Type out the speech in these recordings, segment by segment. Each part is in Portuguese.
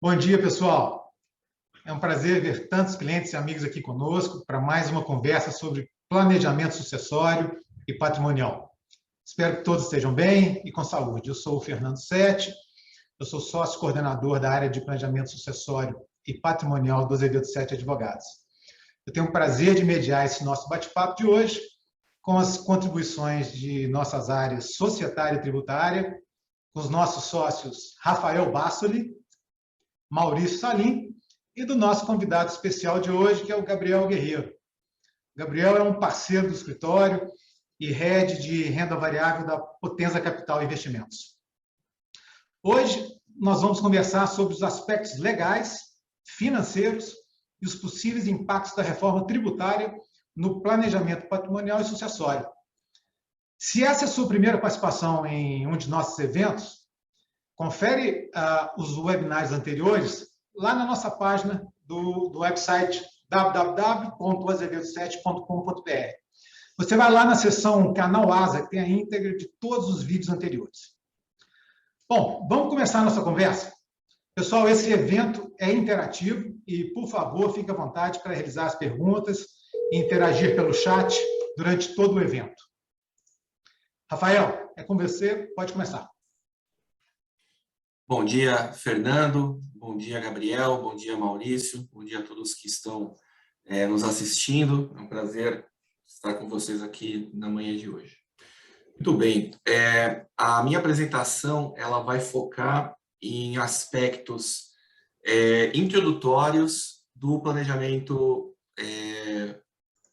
Bom dia, pessoal. É um prazer ver tantos clientes e amigos aqui conosco para mais uma conversa sobre planejamento sucessório e patrimonial. Espero que todos estejam bem e com saúde. Eu sou o Fernando Sete, eu sou sócio coordenador da área de planejamento sucessório e patrimonial do Azevedo Sete Advogados. Eu tenho o prazer de mediar esse nosso bate-papo de hoje com as contribuições de nossas áreas societária e tributária, com os nossos sócios Rafael Bassoli, Maurício Salim, e do nosso convidado especial de hoje, que é o Gabriel Guerreiro. Gabriel é um parceiro do escritório e head de renda variável da Potenza Capital Investimentos. Hoje, nós vamos conversar sobre os aspectos legais, financeiros e os possíveis impactos da reforma tributária no planejamento patrimonial e sucessório. Se essa é a sua primeira participação em um de nossos eventos, confere os webinars anteriores lá na nossa página do website www.azevedo7.com.br. Você vai lá na seção Canal Asa, que tem a íntegra de todos os vídeos anteriores. Bom, vamos começar a nossa conversa? Pessoal, esse evento é interativo e, por favor, fique à vontade para realizar as perguntas e interagir pelo chat durante todo o evento. Rafael, é com você, pode começar. Bom dia, Fernando. Bom dia, Gabriel. Bom dia, Maurício. Bom dia a todos que estão nos assistindo. É um prazer estar com vocês aqui na manhã de hoje. Muito bem. A minha apresentação ela vai focar em aspectos introdutórios do planejamento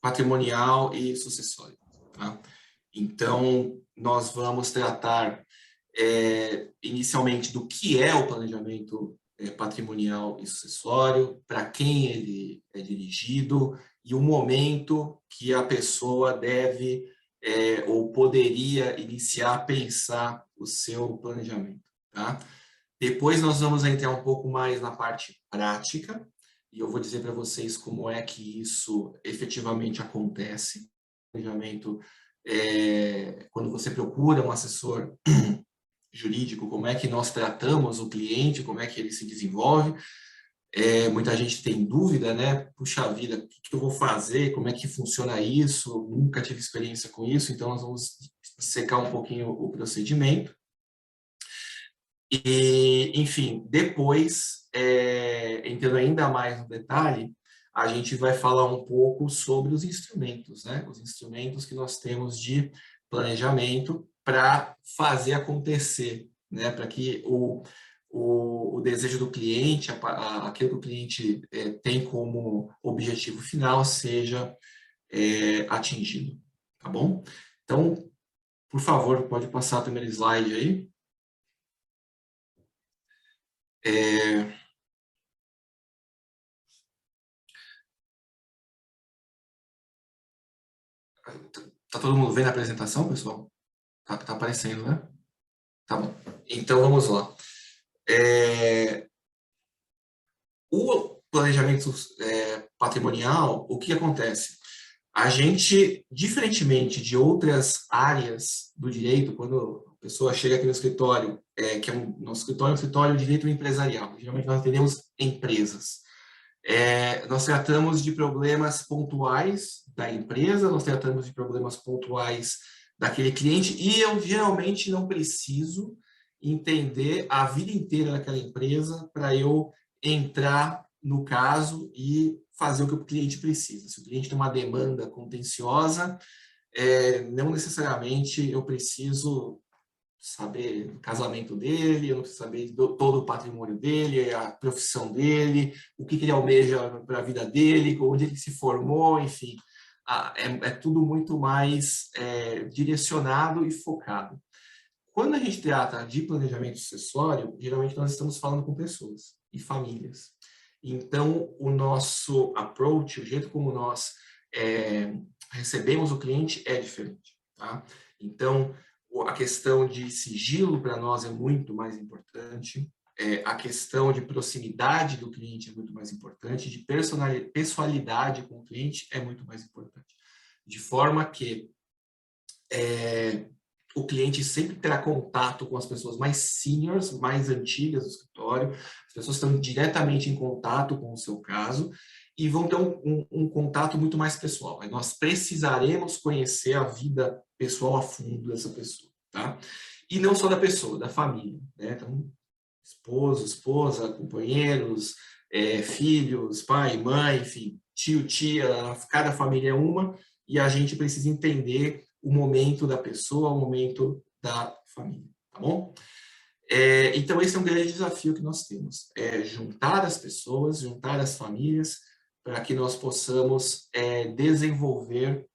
patrimonial e sucessório. Tá? Então, nós vamos tratar inicialmente do que é o planejamento patrimonial e sucessório, para quem ele é dirigido e o momento que a pessoa deve ou poderia iniciar a pensar o seu planejamento. Tá? Depois nós vamos entrar um pouco mais na parte prática e eu vou dizer para vocês como é que isso efetivamente acontece. Planejamento, quando você procura um assessor jurídico, como é que nós tratamos o cliente, como é que ele se desenvolve. Muita gente tem dúvida, né? Puxa vida, o que eu vou fazer? Como é que funciona isso? Nunca tive experiência com isso, então nós vamos secar um pouquinho o procedimento. E, enfim, depois, entrando ainda mais no detalhe, a gente vai falar um pouco sobre os instrumentos, né? Os instrumentos que nós temos de planejamento para fazer acontecer, né? Para que o desejo do cliente, aquilo que o cliente tem como objetivo final seja atingido, tá bom? Então, por favor, pode passar o primeiro slide aí. Tá todo mundo vendo a apresentação, pessoal? Tá aparecendo, né? Tá bom. Então, vamos lá. O planejamento patrimonial, o que acontece? A gente, diferentemente de outras áreas do direito, quando a pessoa chega aqui no escritório, que é nosso escritório é um escritório de direito empresarial, geralmente nós atendemos empresas. Nós tratamos de problemas pontuais da empresa, nós tratamos de problemas pontuais daquele cliente, e eu geralmente não preciso entender a vida inteira daquela empresa para eu entrar no caso e fazer o que o cliente precisa. Se o cliente tem uma demanda contenciosa, não necessariamente eu preciso saber do casamento dele, eu não preciso saber todo o patrimônio dele, a profissão dele, o que ele almeja para a vida dele, onde ele se formou, enfim. É tudo muito mais direcionado e focado. Quando a gente trata de planejamento sucessório, geralmente nós estamos falando com pessoas e famílias. Então, o nosso approach, o jeito como nós recebemos o cliente é diferente. Tá? Então, a questão de sigilo para nós é muito mais importante, a questão de proximidade do cliente é muito mais importante, de pessoalidade com o cliente é muito mais importante. De forma que o cliente sempre terá contato com as pessoas mais seniors, mais antigas do escritório, as pessoas estão diretamente em contato com o seu caso e vão ter um contato muito mais pessoal. Aí nós precisaremos conhecer a vida pessoal a fundo dessa pessoa, tá? E não só da pessoa, da família, né? Então, esposo, esposa, companheiros, filhos, pai, mãe, enfim, tio, tia, cada família é uma, e a gente precisa entender o momento da pessoa, o momento da família, tá bom? Então, esse é um grande desafio que nós temos, juntar as pessoas, juntar as famílias, para que nós possamos desenvolver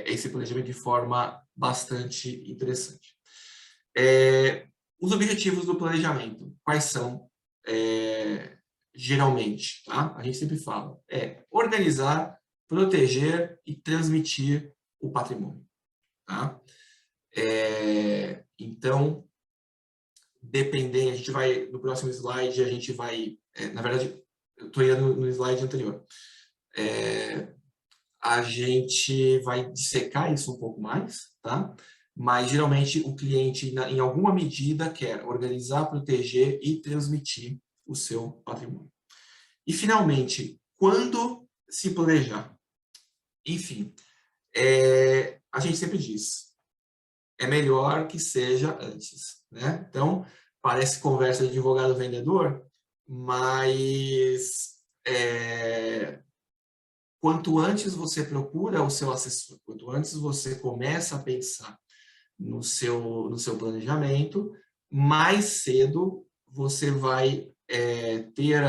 esse planejamento de forma bastante interessante. Os objetivos do planejamento, quais são, geralmente, tá? A gente sempre fala, organizar, proteger e transmitir o patrimônio, tá? Então, dependendo, a gente vai, no próximo slide, a gente vai, na verdade, eu estou indo no slide anterior, a gente vai dissecar isso um pouco mais, tá? Mas, geralmente, o cliente, em alguma medida, quer organizar, proteger e transmitir o seu patrimônio. E, finalmente, quando se planejar? Enfim, a gente sempre diz, é melhor que seja antes, né? Então, parece conversa de advogado-vendedor, mas quanto antes você procura o seu assessor, quanto antes você começa a pensar no seu planejamento, mais cedo você vai ter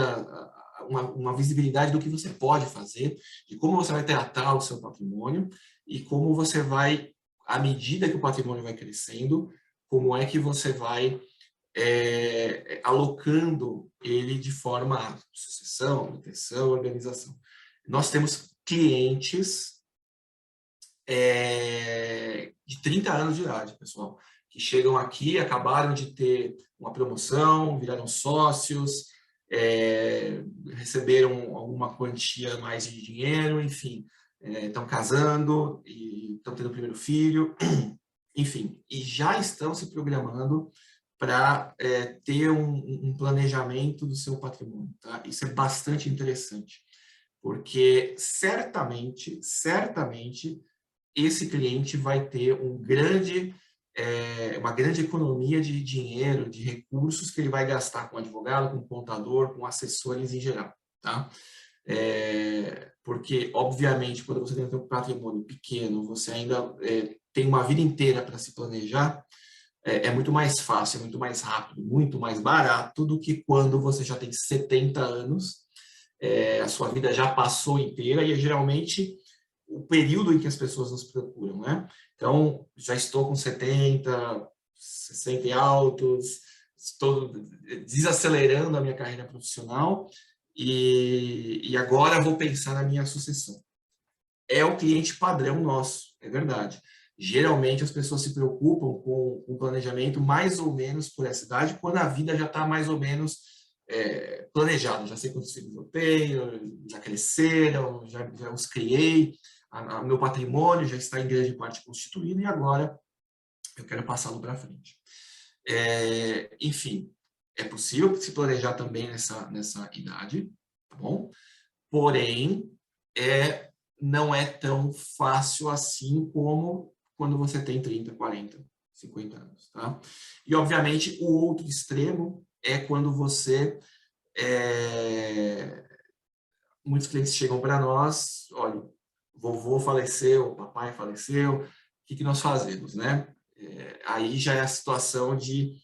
uma visibilidade do que você pode fazer, de como você vai tratar o seu patrimônio e como você vai, à medida que o patrimônio vai crescendo, como é que você vai alocando ele de forma a sucessão, manutenção, organização. Nós temos clientes de 30 anos de idade, pessoal, que chegam aqui, acabaram de ter uma promoção, viraram sócios, receberam alguma quantia mais de dinheiro, enfim, estão casando e estão tendo o primeiro filho, enfim, e já estão se programando para ter um planejamento do seu patrimônio, tá? Isso é bastante interessante, porque certamente, esse cliente vai ter uma grande economia de dinheiro, de recursos que ele vai gastar com advogado, com contador, com assessores em geral, tá? Porque, obviamente, quando você tem um patrimônio pequeno, você ainda tem uma vida inteira para se planejar, é muito mais fácil, é muito mais rápido, muito mais barato do que quando você já tem 70 anos, a sua vida já passou inteira e geralmente o período em que as pessoas nos procuram, né? Então, já estou com 70, 60 e altos, estou desacelerando a minha carreira profissional e agora vou pensar na minha sucessão. É o cliente padrão nosso, é verdade. Geralmente as pessoas se preocupam com o planejamento mais ou menos por essa idade, quando a vida já está mais ou menos planejada. Já sei quantos filhos eu tenho, já cresceram, já os criei, o meu patrimônio já está em grande parte constituído e agora eu quero passá-lo para frente. Enfim, é possível se planejar também nessa idade, tá bom? Porém, não é tão fácil assim como quando você tem 30, 40, 50 anos, tá? E, obviamente, o outro extremo é quando você... muitos clientes chegam para nós, olha, vovô faleceu, papai faleceu, o que nós fazemos, né? Aí já é a situação onde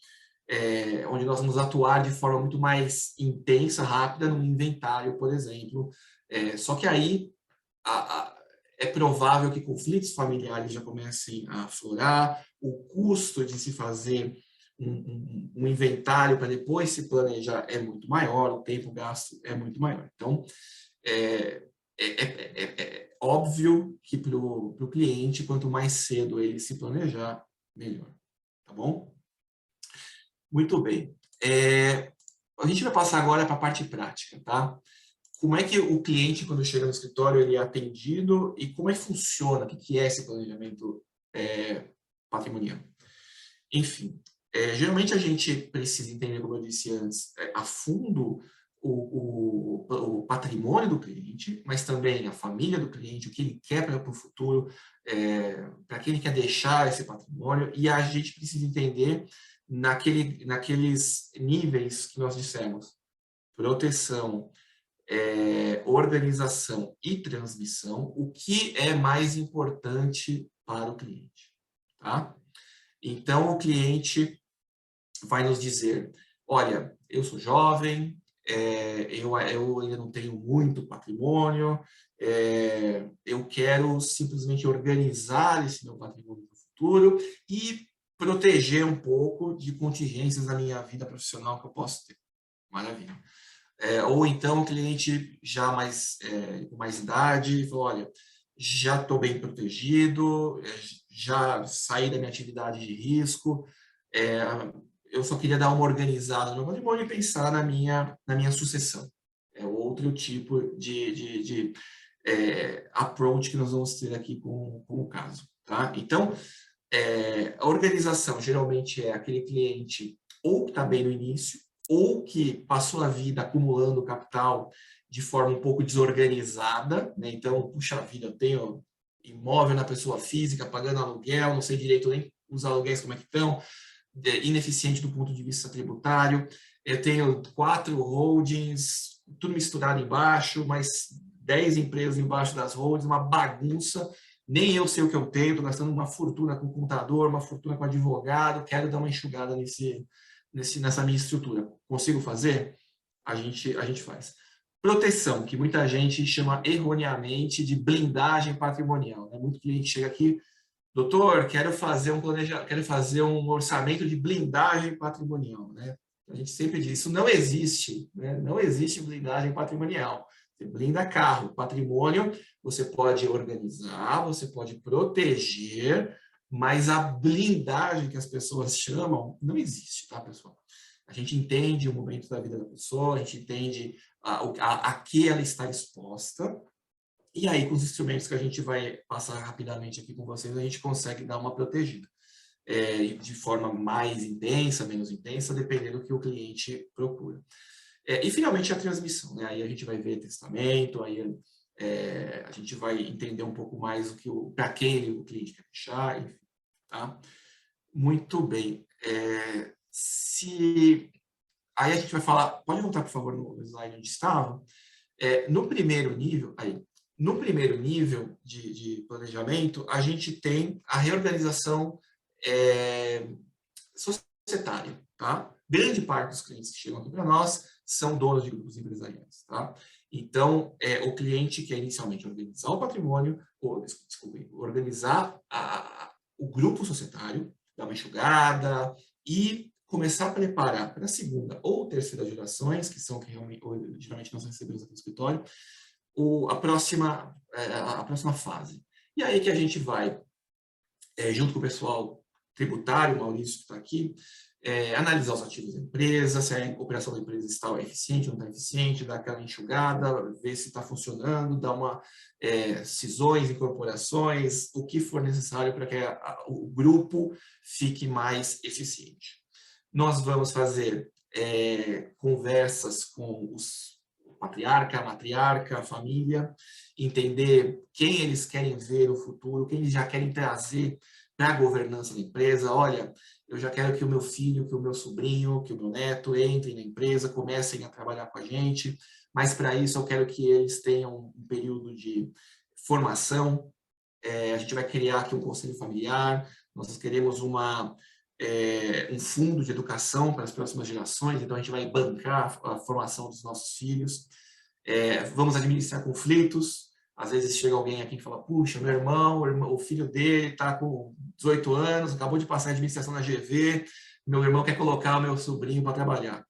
nós vamos atuar de forma muito mais intensa, rápida, no inventário, por exemplo. Só que aí é provável que conflitos familiares já comecem a aflorar, o custo de se fazer um inventário para depois se planejar é muito maior, o tempo gasto é muito maior. Então, é óbvio que para o cliente, quanto mais cedo ele se planejar, melhor. Tá bom? Muito bem. A gente vai passar agora para a parte prática, tá? Como é que o cliente, quando chega no escritório, ele é atendido e como é que funciona, o que é esse planejamento patrimonial. Enfim, geralmente a gente precisa entender, como eu disse antes, a fundo o patrimônio do cliente, mas também a família do cliente, o que ele quer para o futuro, para quem ele quer deixar esse patrimônio, e a gente precisa entender naqueles níveis que nós dissemos: proteção, organização e transmissão, o que é mais importante para o cliente, tá? Então, o cliente vai nos dizer: olha, eu sou jovem, eu ainda não tenho muito patrimônio, eu quero simplesmente organizar esse meu patrimônio no futuro e proteger um pouco de contingências na minha vida profissional que eu posso ter. Maravilha. Ou então o cliente já com mais idade falou: olha, já estou bem protegido, já saí da minha atividade de risco, eu só queria dar uma organizada no meu patrimônio e pensar na minha sucessão. É outro tipo de approach que nós vamos ter aqui com o caso. Tá? Então, a organização geralmente é aquele cliente ou que está bem no início, ou que passou a vida acumulando capital de forma um pouco desorganizada, né? Então, puxa vida, eu tenho imóvel na pessoa física, pagando aluguel, não sei direito nem os aluguéis como é que estão, ineficiente do ponto de vista tributário, eu tenho 4 holdings, tudo misturado embaixo, mais 10 empresas embaixo das holdings, uma bagunça, nem eu sei o que eu tenho, estou gastando uma fortuna com contador, uma fortuna com advogado, quero dar uma enxugada nessa minha estrutura. Consigo fazer? A gente faz. Proteção, que muita gente chama erroneamente de blindagem patrimonial. Né? Muito cliente chega aqui: doutor, quero fazer um orçamento de blindagem patrimonial. Né? A gente sempre diz: isso não existe. Né? Não existe blindagem patrimonial. Você blinda carro. Patrimônio você pode organizar, você pode proteger, mas a blindagem que as pessoas chamam não existe, tá, pessoal? A gente entende o momento da vida da pessoa, a gente entende a que ela está exposta, e aí, com os instrumentos que a gente vai passar rapidamente aqui com vocês, a gente consegue dar uma protegida. De forma mais intensa, menos intensa, dependendo do que o cliente procura. E, finalmente, a transmissão. Né? Aí a gente vai ver testamento, aí a gente vai entender um pouco mais para quem o cliente quer deixar, enfim. Tá? Muito bem. Aí a gente vai falar... Pode voltar, por favor, no slide onde estava? No primeiro nível... No primeiro nível de planejamento, a gente tem a reorganização societária. Tá? Grande parte dos clientes que chegam aqui para nós são donos de grupos empresariais. Tá? Então, o cliente quer inicialmente organizar o patrimônio, organizar o grupo societário, dar uma enxugada e começar a preparar para a segunda ou terceira gerações, que são que geralmente nós recebemos aqui no escritório, a próxima fase. E aí que a gente vai, junto com o pessoal tributário, o Maurício que está aqui, analisar os ativos da empresa, se a operação da empresa está eficiente ou não está eficiente, dar aquela enxugada, ver se está funcionando, dar uma cisões, incorporações, o que for necessário para que o grupo fique mais eficiente. Nós vamos fazer conversas com os patriarca, a matriarca, a família, entender quem eles querem ver no futuro, quem eles já querem trazer para a governança da empresa. Olha, eu já quero que o meu filho, que o meu sobrinho, que o meu neto entrem na empresa, comecem a trabalhar com a gente, mas para isso eu quero que eles tenham um período de formação. A gente vai criar aqui um conselho familiar, nós queremos um fundo de educação para as próximas gerações, então a gente vai bancar a formação dos nossos filhos. Vamos administrar conflitos. Às vezes chega alguém aqui e fala: puxa, meu irmão, o filho dele está com 18 anos, acabou de passar a administração na GV, meu irmão quer colocar o meu sobrinho para trabalhar.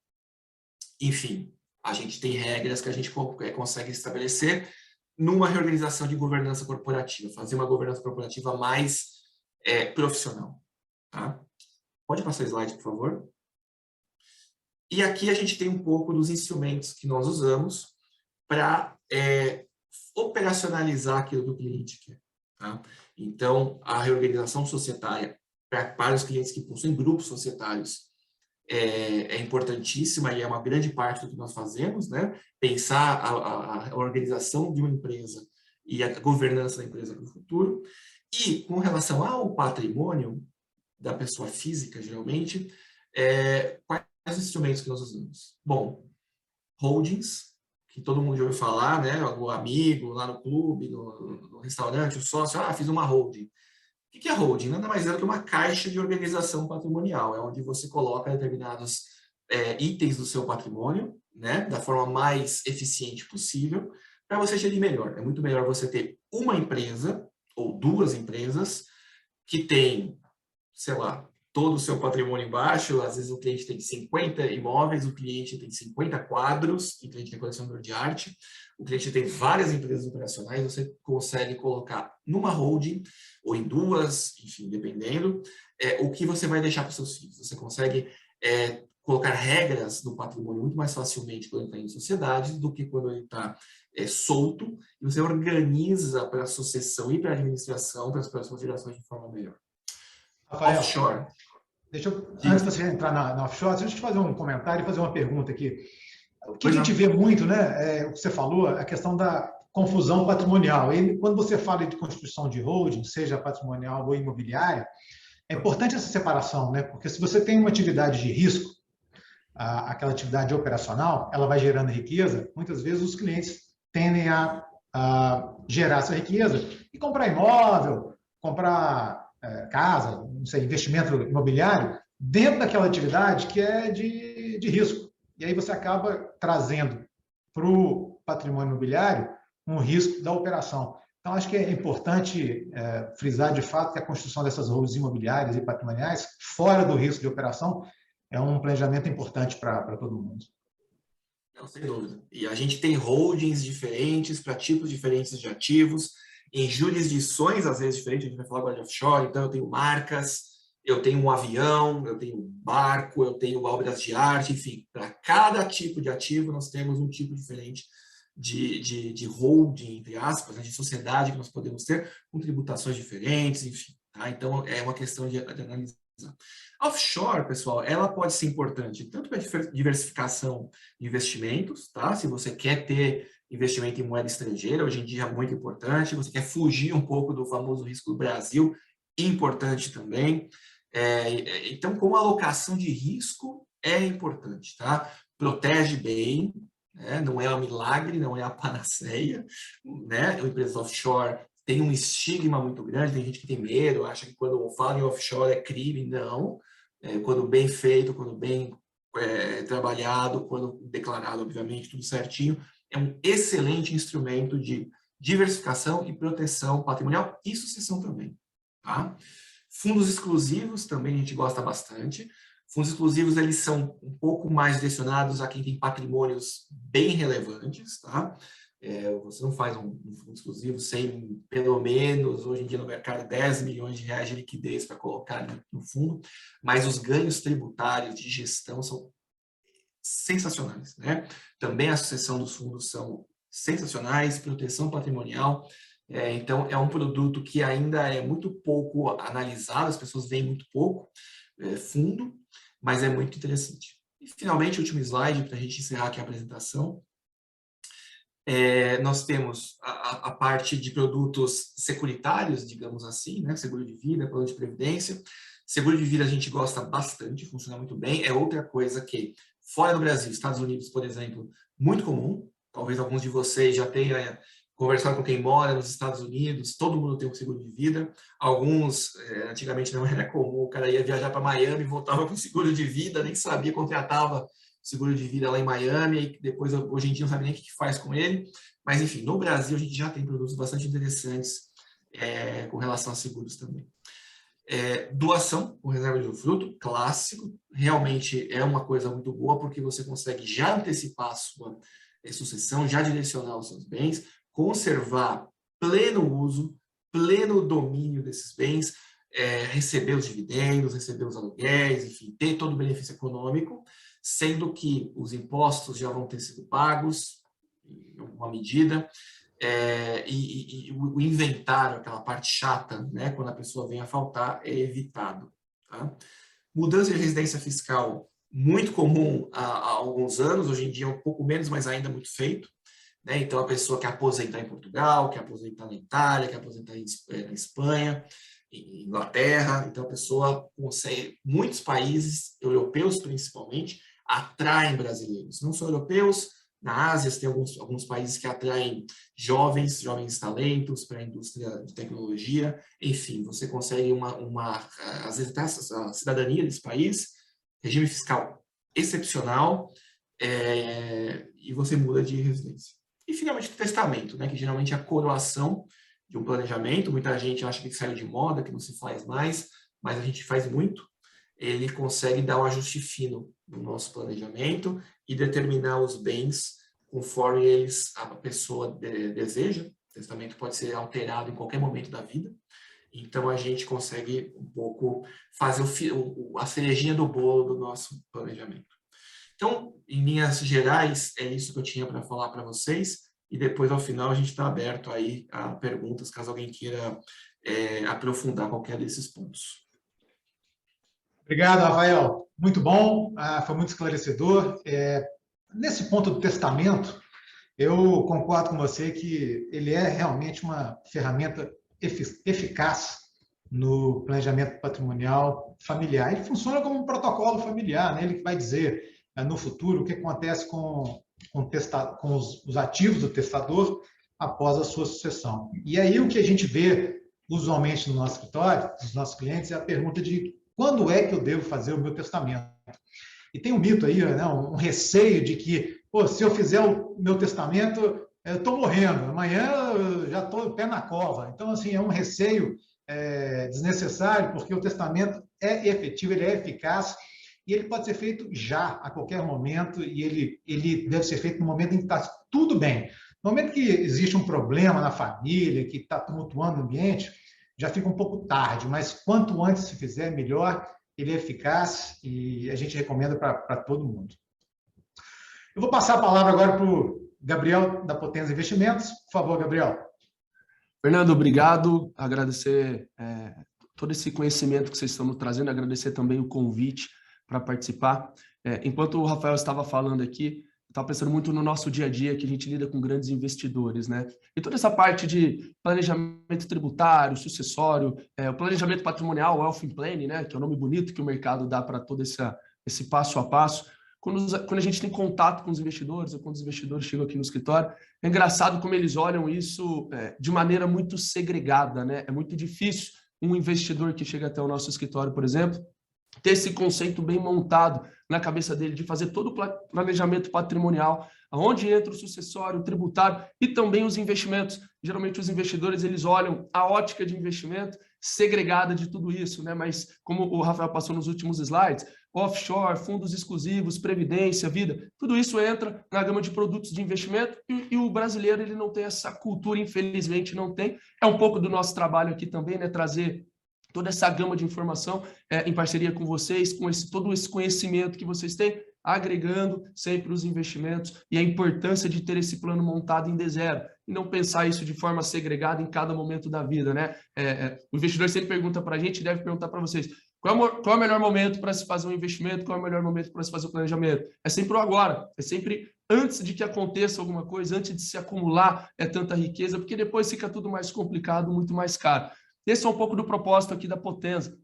Enfim, a gente tem regras que a gente consegue estabelecer numa reorganização de governança corporativa, fazer uma governança corporativa mais profissional. Tá? Pode passar o slide, por favor. E aqui a gente tem um pouco dos instrumentos que nós usamos para operacionalizar aquilo que o cliente quer. Tá? Então, a reorganização societária para os clientes que possuem grupos societários é importantíssima e é uma grande parte do que nós fazemos, né? Pensar a organização de uma empresa e a governança da empresa para o futuro. E com relação ao patrimônio da pessoa física, geralmente, quais os instrumentos que nós usamos? Bom, holdings, que todo mundo já ouviu falar, né? O amigo lá no clube, no restaurante, o sócio, fiz uma holding. O que é holding? Nada mais é do que uma caixa de organização patrimonial, é onde você coloca determinados itens do seu patrimônio, né, da forma mais eficiente possível, para você gerir melhor. É muito melhor você ter uma empresa ou duas empresas que tem, sei lá, todo o seu patrimônio embaixo. Às vezes o cliente tem 50 imóveis, o cliente tem 50 quadros, o cliente tem colecionador de arte, o cliente tem várias empresas operacionais, você consegue colocar numa holding ou em duas, enfim, dependendo, o que você vai deixar para os seus filhos. Você consegue colocar regras do patrimônio muito mais facilmente quando ele está em sociedade do que quando ele está solto, e você organiza para a sucessão e para a administração para as próximas gerações de forma melhor. Rafael, Offshore. Antes de você entrar na offshore, deixa eu te fazer um comentário e fazer uma pergunta aqui. O que a Pois gente não. vê muito, né, o que você falou, a questão da confusão patrimonial. E quando você fala de constituição de holding, seja patrimonial ou imobiliária, é importante essa separação, né? Porque se você tem uma atividade de risco, aquela atividade operacional, ela vai gerando riqueza, muitas vezes os clientes tendem a gerar essa riqueza e comprar imóvel, comprar casa, não sei, investimento imobiliário, dentro daquela atividade que é de risco. E aí você acaba trazendo para o patrimônio imobiliário um risco da operação. Então, acho que é importante frisar de fato que a construção dessas holdings imobiliárias e patrimoniais, fora do risco de operação, é um planejamento importante para todo mundo. Não, sem dúvida. E a gente tem holdings diferentes para tipos diferentes de ativos, em jurisdições às vezes diferentes. A gente vai falar agora de offshore, então eu tenho marcas, eu tenho um avião, eu tenho um barco, eu tenho obras de arte, enfim, para cada tipo de ativo nós temos um tipo diferente de holding, entre aspas, né, de sociedade que nós podemos ter, com tributações diferentes, enfim. Tá? Então é uma questão de analisar. Offshore, pessoal, ela pode ser importante tanto para diversificação de investimentos, tá? Se você quer ter investimento em moeda estrangeira, hoje em dia é muito importante. Você quer fugir um pouco do famoso risco do Brasil, importante também. Então, como alocação de risco é importante, tá? Protege bem, né? Não é um milagre, não é a panaceia, né? O empresa offshore tem um estigma muito grande, tem gente que tem medo, acha que quando fala em offshore é crime. Não. Quando bem feito, quando bem trabalhado, quando declarado, obviamente, tudo certinho, é um excelente instrumento de diversificação e proteção patrimonial e sucessão também. Tá? Fundos exclusivos também a gente gosta bastante. Fundos exclusivos, eles são um pouco mais direcionados a quem tem patrimônios bem relevantes, tá? Você não faz um fundo exclusivo sem, pelo menos, hoje em dia no mercado, 10 milhões de reais de liquidez para colocar no fundo, mas os ganhos tributários de gestão são sensacionais, né? Também a sucessão dos fundos são sensacionais, proteção patrimonial. Então, é um produto que ainda é muito pouco analisado, as pessoas veem muito pouco fundo, mas é muito interessante. E, finalmente, o último slide, para a gente encerrar aqui a apresentação. Nós temos a parte de produtos securitários, digamos assim, né? Seguro de vida, plano de previdência. Seguro de vida a gente gosta bastante, funciona muito bem. É outra coisa que, fora do Brasil, Estados Unidos, por exemplo, muito comum. Talvez alguns de vocês já tenham conversado com quem mora nos Estados Unidos, todo mundo tem um seguro de vida. Alguns, antigamente não era comum, o cara ia viajar para Miami, voltava com seguro de vida, nem sabia, contratava seguro de vida lá em Miami, e depois, hoje em dia, não sabe nem o que faz com ele. Mas, enfim, no Brasil, a gente já tem produtos bastante interessantes com relação a seguros também. Doação com reserva de usufruto, clássico, realmente é uma coisa muito boa, porque você consegue já antecipar a sua sucessão, já direcionar os seus bens, conservar pleno uso, pleno domínio desses bens, receber os dividendos, receber os aluguéis, enfim, ter todo o benefício econômico, sendo que os impostos já vão ter sido pagos, em alguma medida, e o inventário, aquela parte chata, né, quando a pessoa vem a faltar, é evitado. Tá? Mudança de residência fiscal, muito comum há alguns anos, hoje em dia é um pouco menos, mas ainda muito feito. Né? Então, a pessoa quer aposentar em Portugal, quer aposentar na Itália, quer aposentar na Espanha, em Inglaterra. Então, a pessoa consegue, muitos países, europeus principalmente, atraem brasileiros. Não só europeus, na Ásia tem alguns países que atraem jovens talentos para a indústria de tecnologia. Enfim, você consegue às vezes, até a cidadania desse país, regime fiscal excepcional, e você muda de residência. E, finalmente, o testamento, né, que geralmente é a coroação de um planejamento. Muita gente acha que saiu de moda, que não se faz mais, mas a gente faz muito. Ele consegue dar um ajuste fino no nosso planejamento e determinar os bens conforme a pessoa deseja. O testamento pode ser alterado em qualquer momento da vida. Então, a gente consegue um pouco fazer a cerejinha do bolo do nosso planejamento. Então, em linhas gerais, é isso que eu tinha para falar para vocês. E depois, ao final, a gente está aberto aí a perguntas, caso alguém queira aprofundar qualquer desses pontos. Obrigado, Rafael. Muito bom, foi muito esclarecedor. Nesse ponto do testamento, eu concordo com você que ele é realmente uma ferramenta eficaz no planejamento patrimonial familiar. Ele funciona como um protocolo familiar, né? Ele vai dizer no futuro o que acontece com os ativos do testador após a sua sucessão. E aí o que a gente vê usualmente no nosso escritório, dos nossos clientes, é a pergunta de quando é que eu devo fazer o meu testamento? E tem um mito aí, né, um receio de que, se eu fizer o meu testamento, eu estou morrendo, amanhã eu já estou pé na cova. Então, assim, é um receio desnecessário, porque o testamento é efetivo, ele é eficaz, e ele pode ser feito já, a qualquer momento, e ele deve ser feito no momento em que está tudo bem. No momento que existe um problema na família, que está tumultuando o ambiente, já fica um pouco tarde, mas quanto antes se fizer, melhor. Ele é eficaz e a gente recomenda para todo mundo. Eu vou passar a palavra agora para o Gabriel, da Potenza Investimentos. Por favor, Gabriel. Fernando, obrigado. Agradecer todo esse conhecimento que vocês estão nos trazendo, agradecer também o convite para participar. Enquanto o Rafael estava falando aqui, estava pensando muito no nosso dia a dia, que a gente lida com grandes investidores, né? E toda essa parte de planejamento tributário, sucessório, o planejamento patrimonial, o Wealth Planning, né? Que é o nome bonito que o mercado dá para todo esse passo a passo. Quando a gente tem contato com os investidores, ou quando os investidores chegam aqui no escritório, é engraçado como eles olham isso de maneira muito segregada, né? É muito difícil um investidor que chega até o nosso escritório, por exemplo, ter esse conceito bem montado na cabeça dele, de fazer todo o planejamento patrimonial, onde entra o sucessório, o tributário e também os investimentos. Geralmente os investidores, eles olham a ótica de investimento segregada de tudo isso, né? Mas como o Rafael passou nos últimos slides, offshore, fundos exclusivos, previdência, vida, tudo isso entra na gama de produtos de investimento e o brasileiro, ele não tem essa cultura, infelizmente não tem. É um pouco do nosso trabalho aqui também, né? Trazer toda essa gama de informação em parceria com vocês, com todo esse conhecimento que vocês têm, agregando sempre os investimentos e a importância de ter esse plano montado em D0 e não pensar isso de forma segregada em cada momento da vida, né? O investidor sempre pergunta para a gente, deve perguntar para vocês, qual é o melhor momento para se fazer um investimento, qual é o melhor momento para se fazer o planejamento? É sempre o agora, é sempre antes de que aconteça alguma coisa, antes de se acumular tanta riqueza, porque depois fica tudo mais complicado, muito mais caro. Esse é um pouco do propósito aqui da Potenza.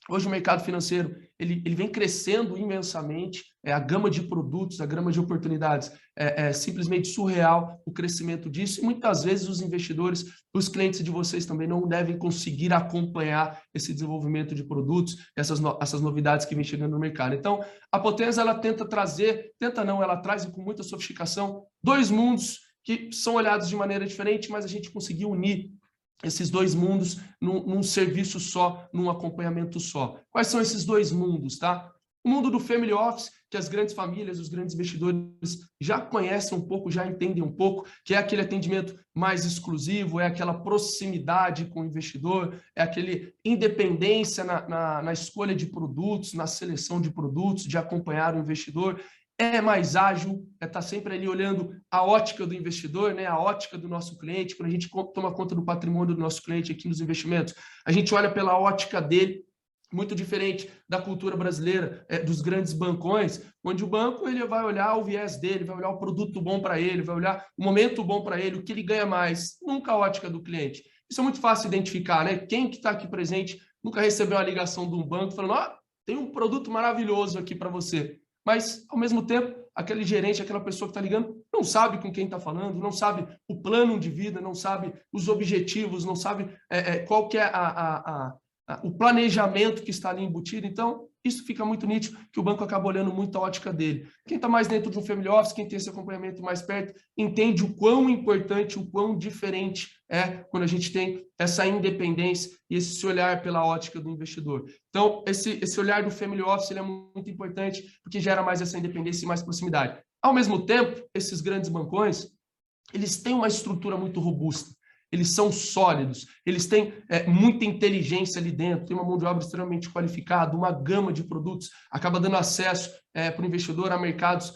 Hoje o mercado financeiro ele vem crescendo imensamente, a gama de produtos, a gama de oportunidades é simplesmente surreal o crescimento disso e muitas vezes os investidores, os clientes de vocês também não devem conseguir acompanhar esse desenvolvimento de produtos, essas novidades que vêm chegando no mercado. Então, a Potenza ela ela traz com muita sofisticação dois mundos que são olhados de maneira diferente, mas a gente conseguiu unir esses dois mundos num serviço só, num acompanhamento só. Quais são esses dois mundos, tá? O mundo do family office, que as grandes famílias, os grandes investidores já conhecem um pouco, já entendem um pouco, que é aquele atendimento mais exclusivo, é aquela proximidade com o investidor, é aquele independência na escolha de produtos, na seleção de produtos, de acompanhar o investidor. É mais ágil, está sempre ali olhando a ótica do investidor, né? A ótica do nosso cliente. Quando a gente toma conta do patrimônio do nosso cliente aqui nos investimentos, a gente olha pela ótica dele, muito diferente da cultura brasileira, dos grandes bancões, onde o banco ele vai olhar o viés dele, vai olhar o produto bom para ele, vai olhar o momento bom para ele, o que ele ganha mais, nunca a ótica do cliente. Isso é muito fácil identificar, né? Quem que está aqui presente nunca recebeu uma ligação de um banco falando, tem um produto maravilhoso aqui para você. Mas, ao mesmo tempo, aquele gerente, aquela pessoa que está ligando, não sabe com quem está falando, não sabe o plano de vida, não sabe os objetivos, não sabe qual que é o planejamento que está ali embutido. Então, isso fica muito nítido, que o banco acaba olhando muito a ótica dele. Quem está mais dentro de um family office, quem tem esse acompanhamento mais perto, entende o quão importante, o quão diferente é quando a gente tem essa independência e esse olhar pela ótica do investidor. Então, esse olhar do family office ele é muito importante, porque gera mais essa independência e mais proximidade. Ao mesmo tempo, esses grandes bancões, eles têm uma estrutura muito robusta. Eles são sólidos, eles têm muita inteligência ali dentro, tem uma mão de obra extremamente qualificada, uma gama de produtos, acaba dando acesso para o investidor a mercados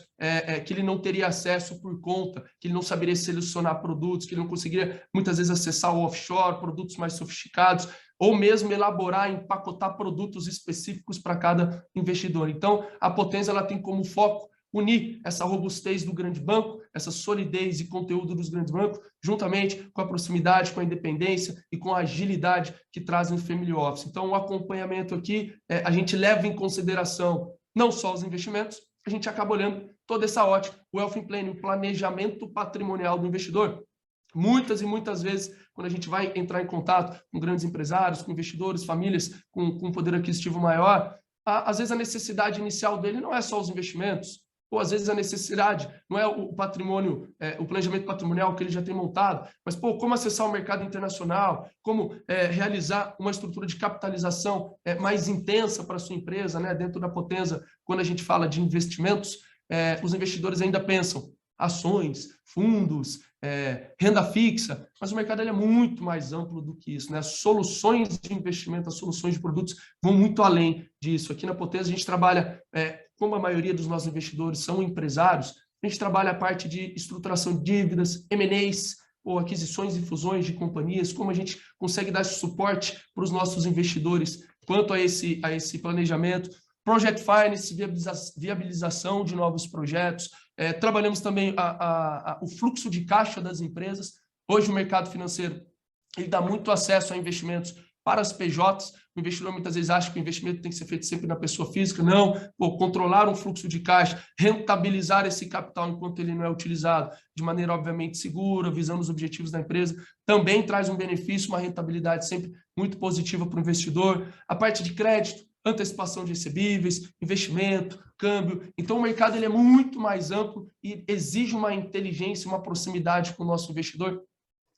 que ele não teria acesso por conta, que ele não saberia selecionar produtos, que ele não conseguiria muitas vezes acessar o offshore, produtos mais sofisticados, ou mesmo elaborar, empacotar produtos específicos para cada investidor. Então, a Potenza ela tem como foco unir essa robustez do grande banco, essa solidez e conteúdo dos grandes bancos, juntamente com a proximidade, com a independência e com a agilidade que trazem o family office. Então, o acompanhamento aqui, a gente leva em consideração não só os investimentos, a gente acaba olhando toda essa ótica, o wealth planning, o planejamento patrimonial do investidor. Muitas e muitas vezes, quando a gente vai entrar em contato com grandes empresários, com investidores, famílias com poder aquisitivo maior, às vezes a necessidade inicial dele não é só os investimentos, ou às vezes a necessidade não é o patrimônio, o planejamento patrimonial que ele já tem montado, mas como acessar o mercado internacional, como realizar uma estrutura de capitalização mais intensa para a sua empresa, né? Dentro da Potenza, quando a gente fala de investimentos, os investidores ainda pensam ações, fundos, renda fixa, mas o mercado ele é muito mais amplo do que isso, né? As soluções de investimento, as soluções de produtos vão muito além disso. Aqui na Potenza a gente trabalha, como a maioria dos nossos investidores são empresários, a gente trabalha a parte de estruturação de dívidas, M&As, ou aquisições e fusões de companhias, como a gente consegue dar esse suporte para os nossos investidores quanto a esse planejamento, Project Finance, viabilização de novos projetos. Trabalhamos também o fluxo de caixa das empresas. Hoje o mercado financeiro ele dá muito acesso a investimentos para as PJs. O investidor muitas vezes acha que o investimento tem que ser feito sempre na pessoa física. Não, controlar um fluxo de caixa, rentabilizar esse capital enquanto ele não é utilizado de maneira obviamente segura, visando os objetivos da empresa, também traz um benefício, uma rentabilidade sempre muito positiva para o investidor. A parte de crédito, antecipação de recebíveis, investimento, câmbio. Então, o mercado ele é muito mais amplo e exige uma inteligência, uma proximidade com o nosso investidor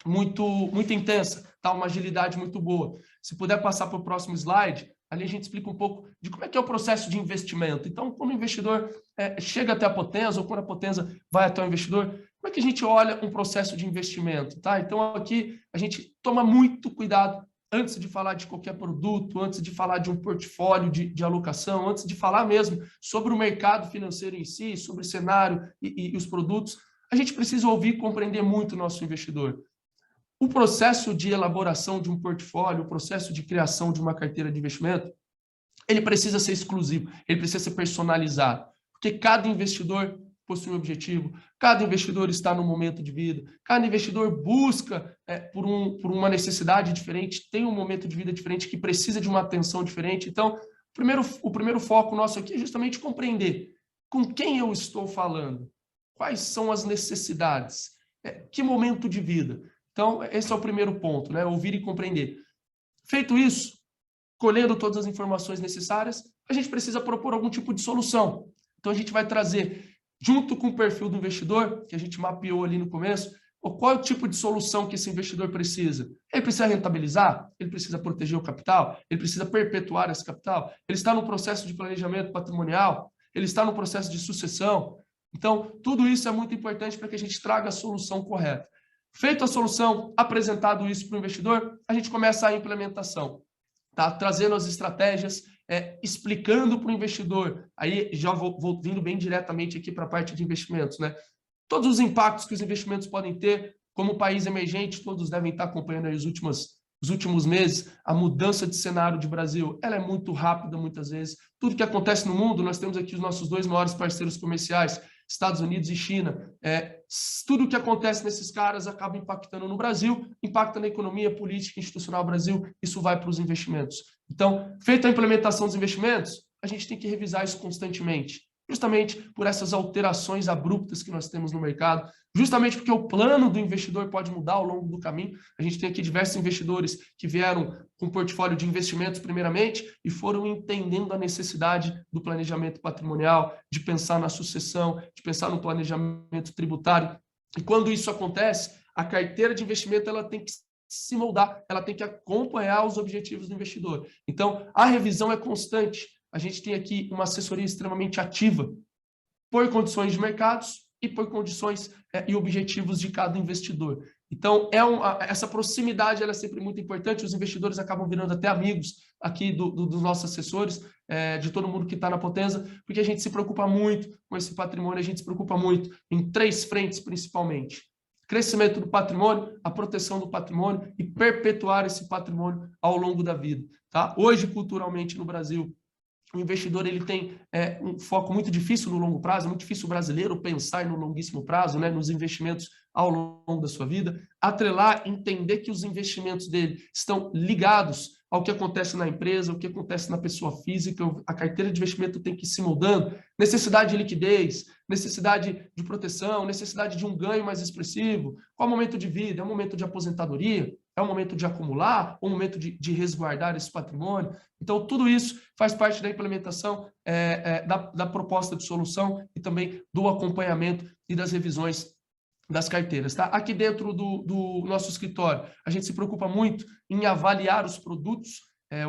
muito intensa, tá? Uma agilidade muito boa. Se puder passar para o próximo slide, ali a gente explica um pouco de como é que é o processo de investimento. Então, quando o investidor chega até a Potenza, ou quando a Potenza vai até o investidor, como é que a gente olha um processo de investimento, tá? Então, aqui a gente toma muito cuidado antes de falar de qualquer produto, antes de falar de um portfólio de alocação, antes de falar mesmo sobre o mercado financeiro em si, sobre o cenário e os produtos, a gente precisa ouvir e compreender muito o nosso investidor. O processo de elaboração de um portfólio, o processo de criação de uma carteira de investimento, ele precisa ser exclusivo, ele precisa ser personalizado, porque cada investidor possui um objetivo, cada investidor está num momento de vida, cada investidor busca por uma necessidade diferente, tem um momento de vida diferente que precisa de uma atenção diferente. Então, o primeiro foco nosso aqui é justamente compreender com quem eu estou falando, quais são as necessidades, que momento de vida. Então, esse é o primeiro ponto, né? Ouvir e compreender. Feito isso, colhendo todas as informações necessárias, a gente precisa propor algum tipo de solução. Então, a gente vai trazer, junto com o perfil do investidor, que a gente mapeou ali no começo, qual é o tipo de solução que esse investidor precisa? Ele precisa rentabilizar? Ele precisa proteger o capital? Ele precisa perpetuar esse capital? Ele está no processo de planejamento patrimonial? Ele está no processo de sucessão? Então, tudo isso é muito importante para que a gente traga a solução correta. Feita a solução, apresentado isso para o investidor, a gente começa a implementação, tá? Trazendo as estratégias, explicando para o investidor, aí já vou vindo bem diretamente aqui para a parte de investimentos, né? Todos os impactos que os investimentos podem ter, como país emergente, todos devem estar acompanhando aí as últimas os últimos meses, a mudança de cenário de Brasil, ela é muito rápida muitas vezes. Tudo que acontece no mundo, nós temos aqui os nossos dois maiores parceiros comerciais, Estados Unidos e China. Tudo o que acontece nesses caras acaba impactando no Brasil, impacta na economia, política, institucional do Brasil, isso vai para os investimentos. Então, feita a implementação dos investimentos, a gente tem que revisar isso constantemente, justamente por essas alterações abruptas que nós temos no mercado, justamente porque o plano do investidor pode mudar ao longo do caminho. A gente tem aqui diversos investidores que vieram com portfólio de investimentos primeiramente e foram entendendo a necessidade do planejamento patrimonial, de pensar na sucessão, de pensar no planejamento tributário. E quando isso acontece, a carteira de investimento ela tem que se moldar, ela tem que acompanhar os objetivos do investidor. Então, a revisão é constante. A gente tem aqui uma assessoria extremamente ativa por condições de mercados e por condições e objetivos de cada investidor. Então, essa proximidade ela é sempre muito importante. Os investidores acabam virando até amigos aqui dos nossos assessores, de todo mundo que está na Potenza, porque a gente se preocupa muito com esse patrimônio, a gente se preocupa muito em 3 frentes, principalmente. Crescimento do patrimônio, a proteção do patrimônio e perpetuar esse patrimônio ao longo da vida. Tá? Hoje, culturalmente, no Brasil, o investidor ele tem um foco muito difícil no longo prazo, é muito difícil o brasileiro pensar no longuíssimo prazo, né, nos investimentos ao longo da sua vida. Atrelar, entender que os investimentos dele estão ligados ao que acontece na empresa, ao que acontece na pessoa física, a carteira de investimento tem que ir se moldando, necessidade de liquidez, necessidade de proteção, necessidade de um ganho mais expressivo, qual é o momento de vida, é o momento de aposentadoria, é o momento de acumular, ou o momento de resguardar esse patrimônio. Então, tudo isso faz parte da implementação da proposta de solução e também do acompanhamento e das revisões das carteiras. Tá? Aqui dentro do nosso escritório, a gente se preocupa muito em avaliar os produtos.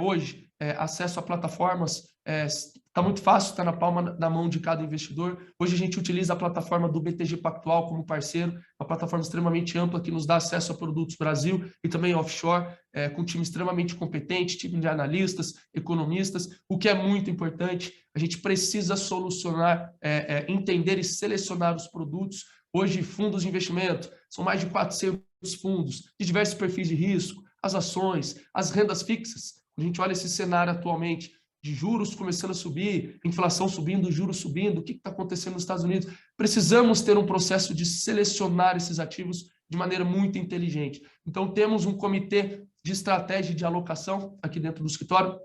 Hoje, acesso a plataformas está muito fácil, está na palma da mão de cada investidor. Hoje a gente utiliza a plataforma do BTG Pactual como parceiro, uma plataforma extremamente ampla que nos dá acesso a produtos Brasil e também offshore, com um time extremamente competente, time de analistas, economistas, o que é muito importante. A gente precisa solucionar, entender e selecionar os produtos. Hoje, fundos de investimento, são mais de 400 fundos, de diversos perfis de risco, as ações, as rendas fixas. A gente olha esse cenário atualmente, de juros começando a subir, inflação subindo, juros subindo, o que está acontecendo nos Estados Unidos? Precisamos ter um processo de selecionar esses ativos de maneira muito inteligente. Então, temos um comitê de estratégia de alocação aqui dentro do escritório,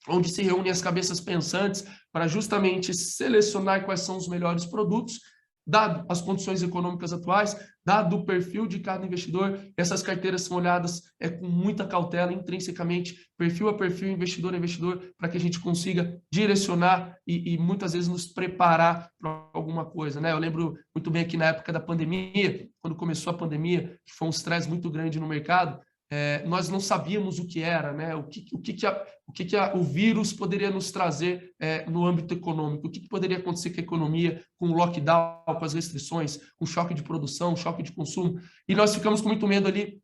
onde se reúnem as cabeças pensantes para justamente selecionar quais são os melhores produtos, dado as condições econômicas atuais, dado o perfil de cada investidor. Essas carteiras são olhadas com muita cautela, intrinsecamente, perfil a perfil, investidor a investidor, para que a gente consiga direcionar e muitas vezes nos preparar para alguma coisa. Né? Eu lembro muito bem aqui na época da pandemia, quando começou a pandemia, que foi um estresse muito grande no mercado, nós não sabíamos o que era, né? o que o vírus poderia nos trazer no âmbito econômico, o que poderia acontecer com a economia, com o lockdown, com as restrições, com o choque de produção, choque de consumo, e nós ficamos com muito medo ali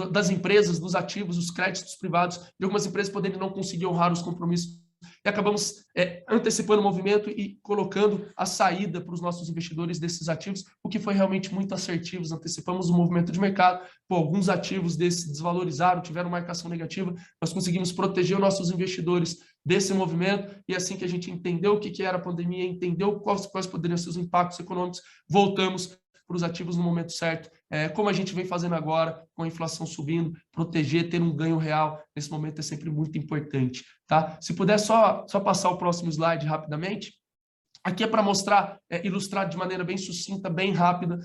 das empresas, dos ativos, dos créditos privados, de algumas empresas poderem não conseguir honrar os compromissos. E acabamos antecipando o movimento e colocando a saída para os nossos investidores desses ativos, o que foi realmente muito assertivo. Antecipamos o movimento de mercado. Alguns ativos desses desvalorizaram, tiveram marcação negativa. Nós conseguimos proteger os nossos investidores desse movimento e assim que a gente entendeu o que era a pandemia, entendeu quais poderiam ser os impactos econômicos, voltamos para os ativos no momento certo, como a gente vem fazendo agora, com a inflação subindo, proteger, ter um ganho real, nesse momento é sempre muito importante. Tá? Se puder só passar o próximo slide rapidamente, aqui é para mostrar, ilustrar de maneira bem sucinta, bem rápida,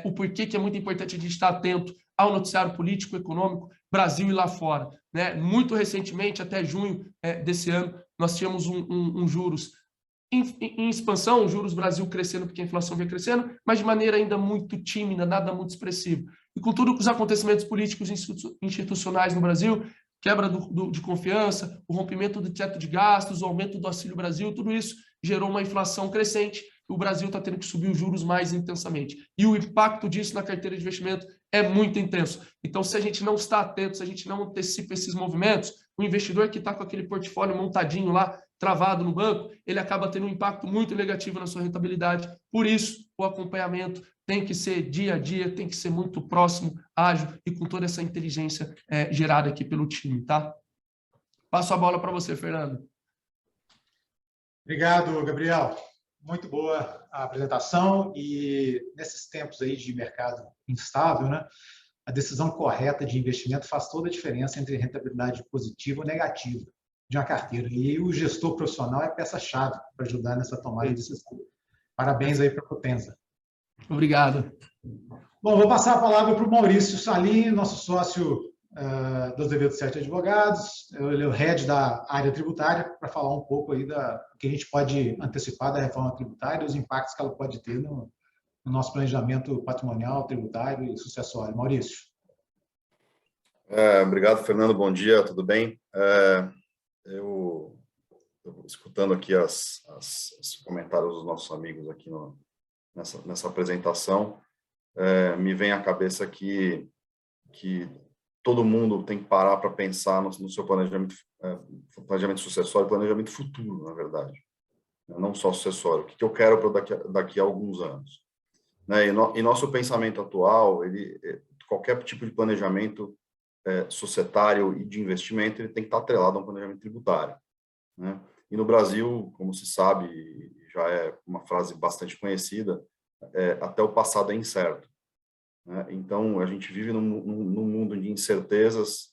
o porquê que é muito importante a gente estar atento ao noticiário político, econômico, Brasil e lá fora. Né? Muito recentemente, até junho desse ano, nós tínhamos um juros em expansão, juros Brasil crescendo porque a inflação vem crescendo, mas de maneira ainda muito tímida, nada muito expressivo. E com todos os acontecimentos políticos institucionais no Brasil, quebra de confiança, o rompimento do teto de gastos, o aumento do Auxílio Brasil, tudo isso gerou uma inflação crescente e o Brasil está tendo que subir os juros mais intensamente. E o impacto disso na carteira de investimento é muito intenso. Então, se a gente não está atento, se a gente não antecipa esses movimentos, o investidor que está com aquele portfólio montadinho lá, travado no banco, ele acaba tendo um impacto muito negativo na sua rentabilidade. Por isso, o acompanhamento, tem que ser dia a dia, tem que ser muito próximo, ágil e com toda essa inteligência gerada aqui pelo time, tá? Passo a bola para você, Fernando. Obrigado, Gabriel. Muito boa a apresentação e nesses tempos aí de mercado instável, né, a decisão correta de investimento faz toda a diferença entre rentabilidade positiva ou negativa de uma carteira. E o gestor profissional é peça-chave para ajudar nessa tomada de decisão. Parabéns aí para a Potenza. Obrigado. Bom, vou passar a palavra para o Maurício Salim, nosso sócio do Azevedo 7 Advogados, ele é o head da área tributária, para falar um pouco aí da que a gente pode antecipar da reforma tributária e os impactos que ela pode ter no nosso planejamento patrimonial, tributário e sucessório. Maurício. Obrigado, Fernando. Bom dia, tudo bem? Eu escutando aqui os comentários dos nossos amigos aqui nessa apresentação, me vem à cabeça que todo mundo tem que parar para pensar no seu planejamento sucessório e planejamento futuro, na verdade. Não só sucessório. O que eu quero para daqui a alguns anos. E nosso pensamento atual, qualquer tipo de planejamento societário e de investimento, ele tem que estar atrelado a um planejamento tributário. Né? E no Brasil, como se sabe, já é uma frase bastante conhecida, até o passado é incerto. Então, a gente vive num mundo de incertezas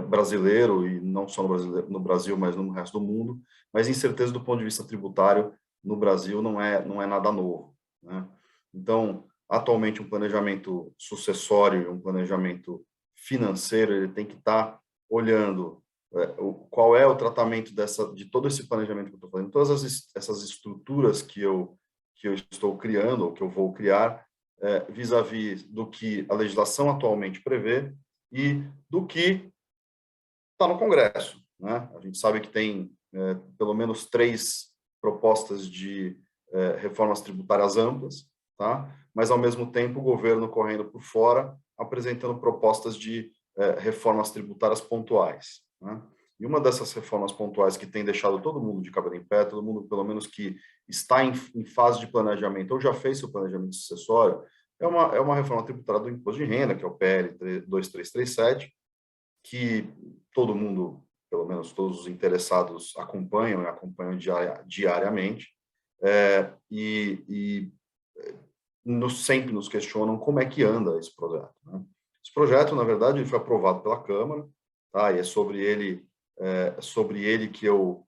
brasileiro, e não só no Brasil, mas no resto do mundo, mas incerteza do ponto de vista tributário no Brasil não é nada novo. Né? Então, atualmente, um planejamento sucessório e um planejamento financeiro, ele tem que estar olhando qual é o tratamento de todo esse planejamento que eu estou fazendo, todas essas estruturas que eu estou criando, ou que eu vou criar, vis-à-vis do que a legislação atualmente prevê e do que está no Congresso. Né? A gente sabe que tem pelo menos 3 propostas de reformas tributárias amplas, tá? Mas, ao mesmo tempo, o governo correndo por fora, apresentando propostas de reformas tributárias pontuais. Né? E uma dessas reformas pontuais que tem deixado todo mundo de cabelo em pé, todo mundo, pelo menos, que está em fase de planejamento ou já fez seu planejamento sucessório, é uma reforma tributária do imposto de renda, que é o PL 2337, que todo mundo, pelo menos todos os interessados, acompanham diariamente, sempre nos questionam como é que anda esse projeto. Né? Esse projeto, na verdade, ele foi aprovado pela Câmara, tá? E é sobre ele que eu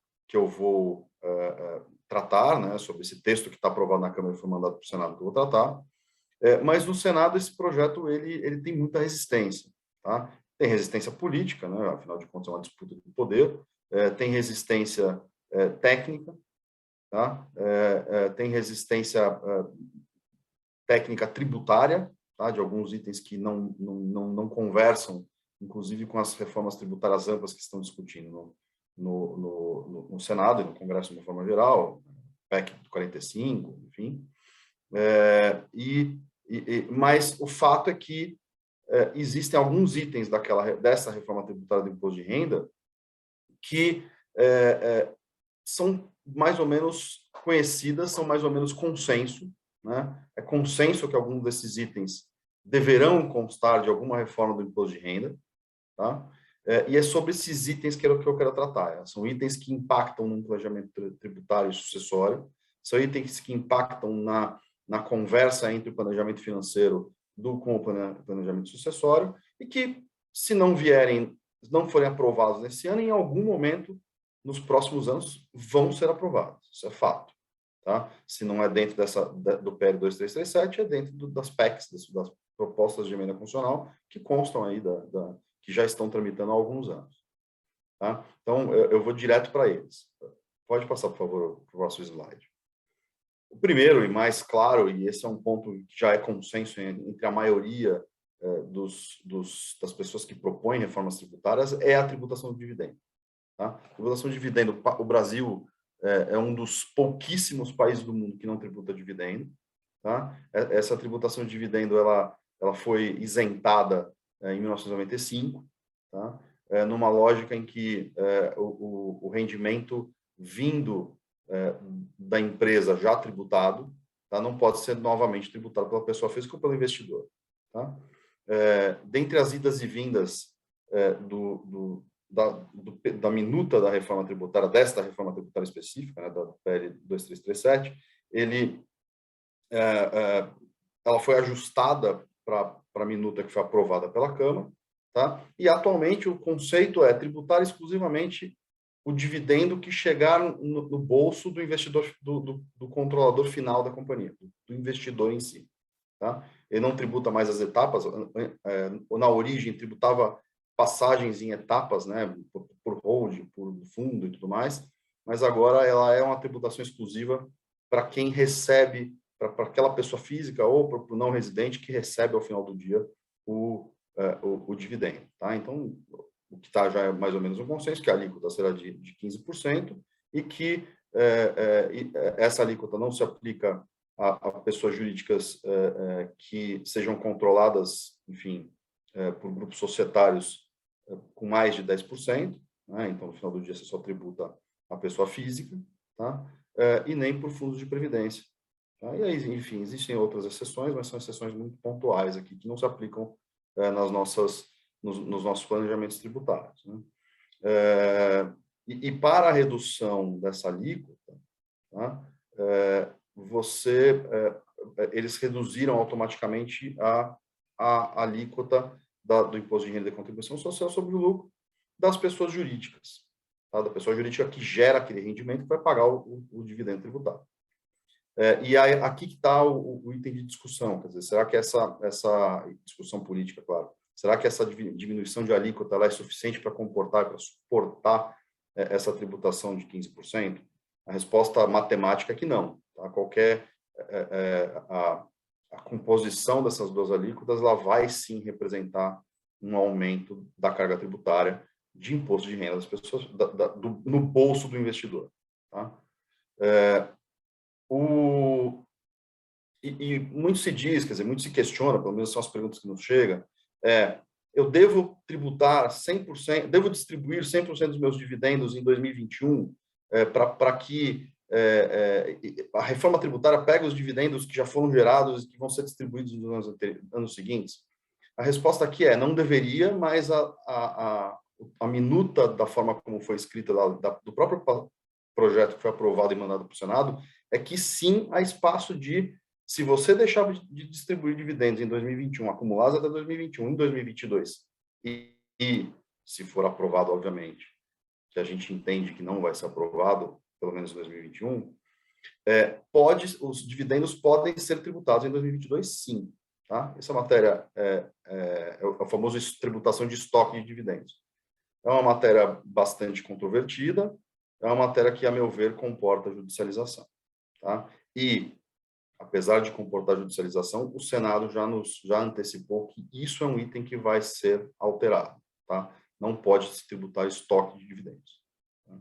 vou tratar, né? Sobre esse texto que está aprovado na Câmara e foi mandado para o Senado que eu vou tratar. Mas no Senado esse projeto ele tem muita resistência, tá? Tem resistência política, né? Afinal de contas é uma disputa de poder, tem resistência técnica, tá? Tem resistência técnica tributária, tá? De alguns itens que não conversam, inclusive com as reformas tributárias amplas que estão discutindo no Senado e no Congresso de uma forma geral, PEC 45, enfim. Mas o fato é que existem alguns itens dessa reforma tributária do imposto de renda que são mais ou menos conhecidas, são mais ou menos consenso, né? É consenso que alguns desses itens deverão constar de alguma reforma do imposto de renda, tá? E é sobre esses itens que eu quero tratar. São itens que impactam no planejamento tributário e sucessório, são itens que impactam na conversa entre o planejamento financeiro com o planejamento sucessório e que, se não forem aprovados nesse ano, em algum momento, nos próximos anos, vão ser aprovados. Isso é fato. Tá? Se não é dentro do PL 2337, é dentro das PECs, das propostas de emenda constitucional, que constam aí, que já estão tramitando há alguns anos. Tá? Então, eu vou direto para eles. Pode passar, por favor, para o próximo slide. O primeiro e mais claro, e esse é um ponto que já é consenso entre a maioria das pessoas que propõem reformas tributárias, é a tributação de dividendo. Tá? A tributação de dividendo, o Brasil é um dos pouquíssimos países do mundo que não tributa dividendo. Tá? Essa tributação de dividendo ela foi isentada em 1995, tá? Numa lógica em que o rendimento vindo da empresa já tributado, tá? Não pode ser novamente tributado pela pessoa física ou pelo investidor. Tá? Dentre as idas e vindas da minuta da reforma tributária, desta reforma tributária específica, né, da PL 2337, ela foi ajustada para a minuta que foi aprovada pela Câmara, tá? E atualmente o conceito é tributar exclusivamente o dividendo que chegar no bolso do investidor, do controlador final da companhia, do investidor em si. Tá? Ele não tributa mais as etapas, na origem tributava passagens em etapas, né, por holding, por fundo e tudo mais, mas agora ela é uma tributação exclusiva para quem recebe, para aquela pessoa física ou para o não residente que recebe ao final do dia o dividendo. Tá? Então, o que está já é mais ou menos um consenso, que a alíquota será de 15% e que essa alíquota não se aplica a pessoas jurídicas que sejam controladas, enfim, por grupos societários com mais de 10%, né? Então, no final do dia, você só tributa a pessoa física, tá? E nem por fundos de previdência. Tá? E aí, enfim, existem outras exceções, mas são exceções muito pontuais aqui, que não se aplicam nos nossos planejamentos tributários. Né? E para a redução dessa alíquota, tá? Eles reduziram automaticamente a alíquota do imposto de renda e contribuição social sobre o lucro das pessoas jurídicas, tá? Da pessoa jurídica que gera aquele rendimento que vai pagar o dividendo tributário. E aí, aqui que está o item de discussão, quer dizer, será que essa discussão política, claro, será que essa diminuição de alíquota ela é suficiente para suportar essa tributação de 15%? A resposta matemática é que não. Tá? A composição dessas duas alíquotas ela vai sim representar um aumento da carga tributária de imposto de renda das pessoas no bolso do investidor. Tá? E muito se diz, quer dizer, muito se questiona, pelo menos são as perguntas que nos chegam, eu devo tributar 100%, devo distribuir 100% dos meus dividendos em 2021 para que a reforma tributária pegue os dividendos que já foram gerados e que vão ser distribuídos nos anos seguintes? A resposta aqui é não deveria, mas a minuta da forma como foi escrita do próprio projeto que foi aprovado e mandado para o Senado é que sim, há espaço se você deixar de distribuir dividendos em 2021, acumulados até 2021, em 2022, e se for aprovado, obviamente, que a gente entende que não vai ser aprovado, pelo menos em 2021, os dividendos podem ser tributados em 2022, sim. Tá? Essa matéria é a famosa tributação de estoque de dividendos. É uma matéria bastante controvertida, é uma matéria que, a meu ver, comporta judicialização. Tá? E, apesar de comportar judicialização, o Senado já antecipou que isso é um item que vai ser alterado. Tá? Não pode se tributar estoque de dividendos. Tá?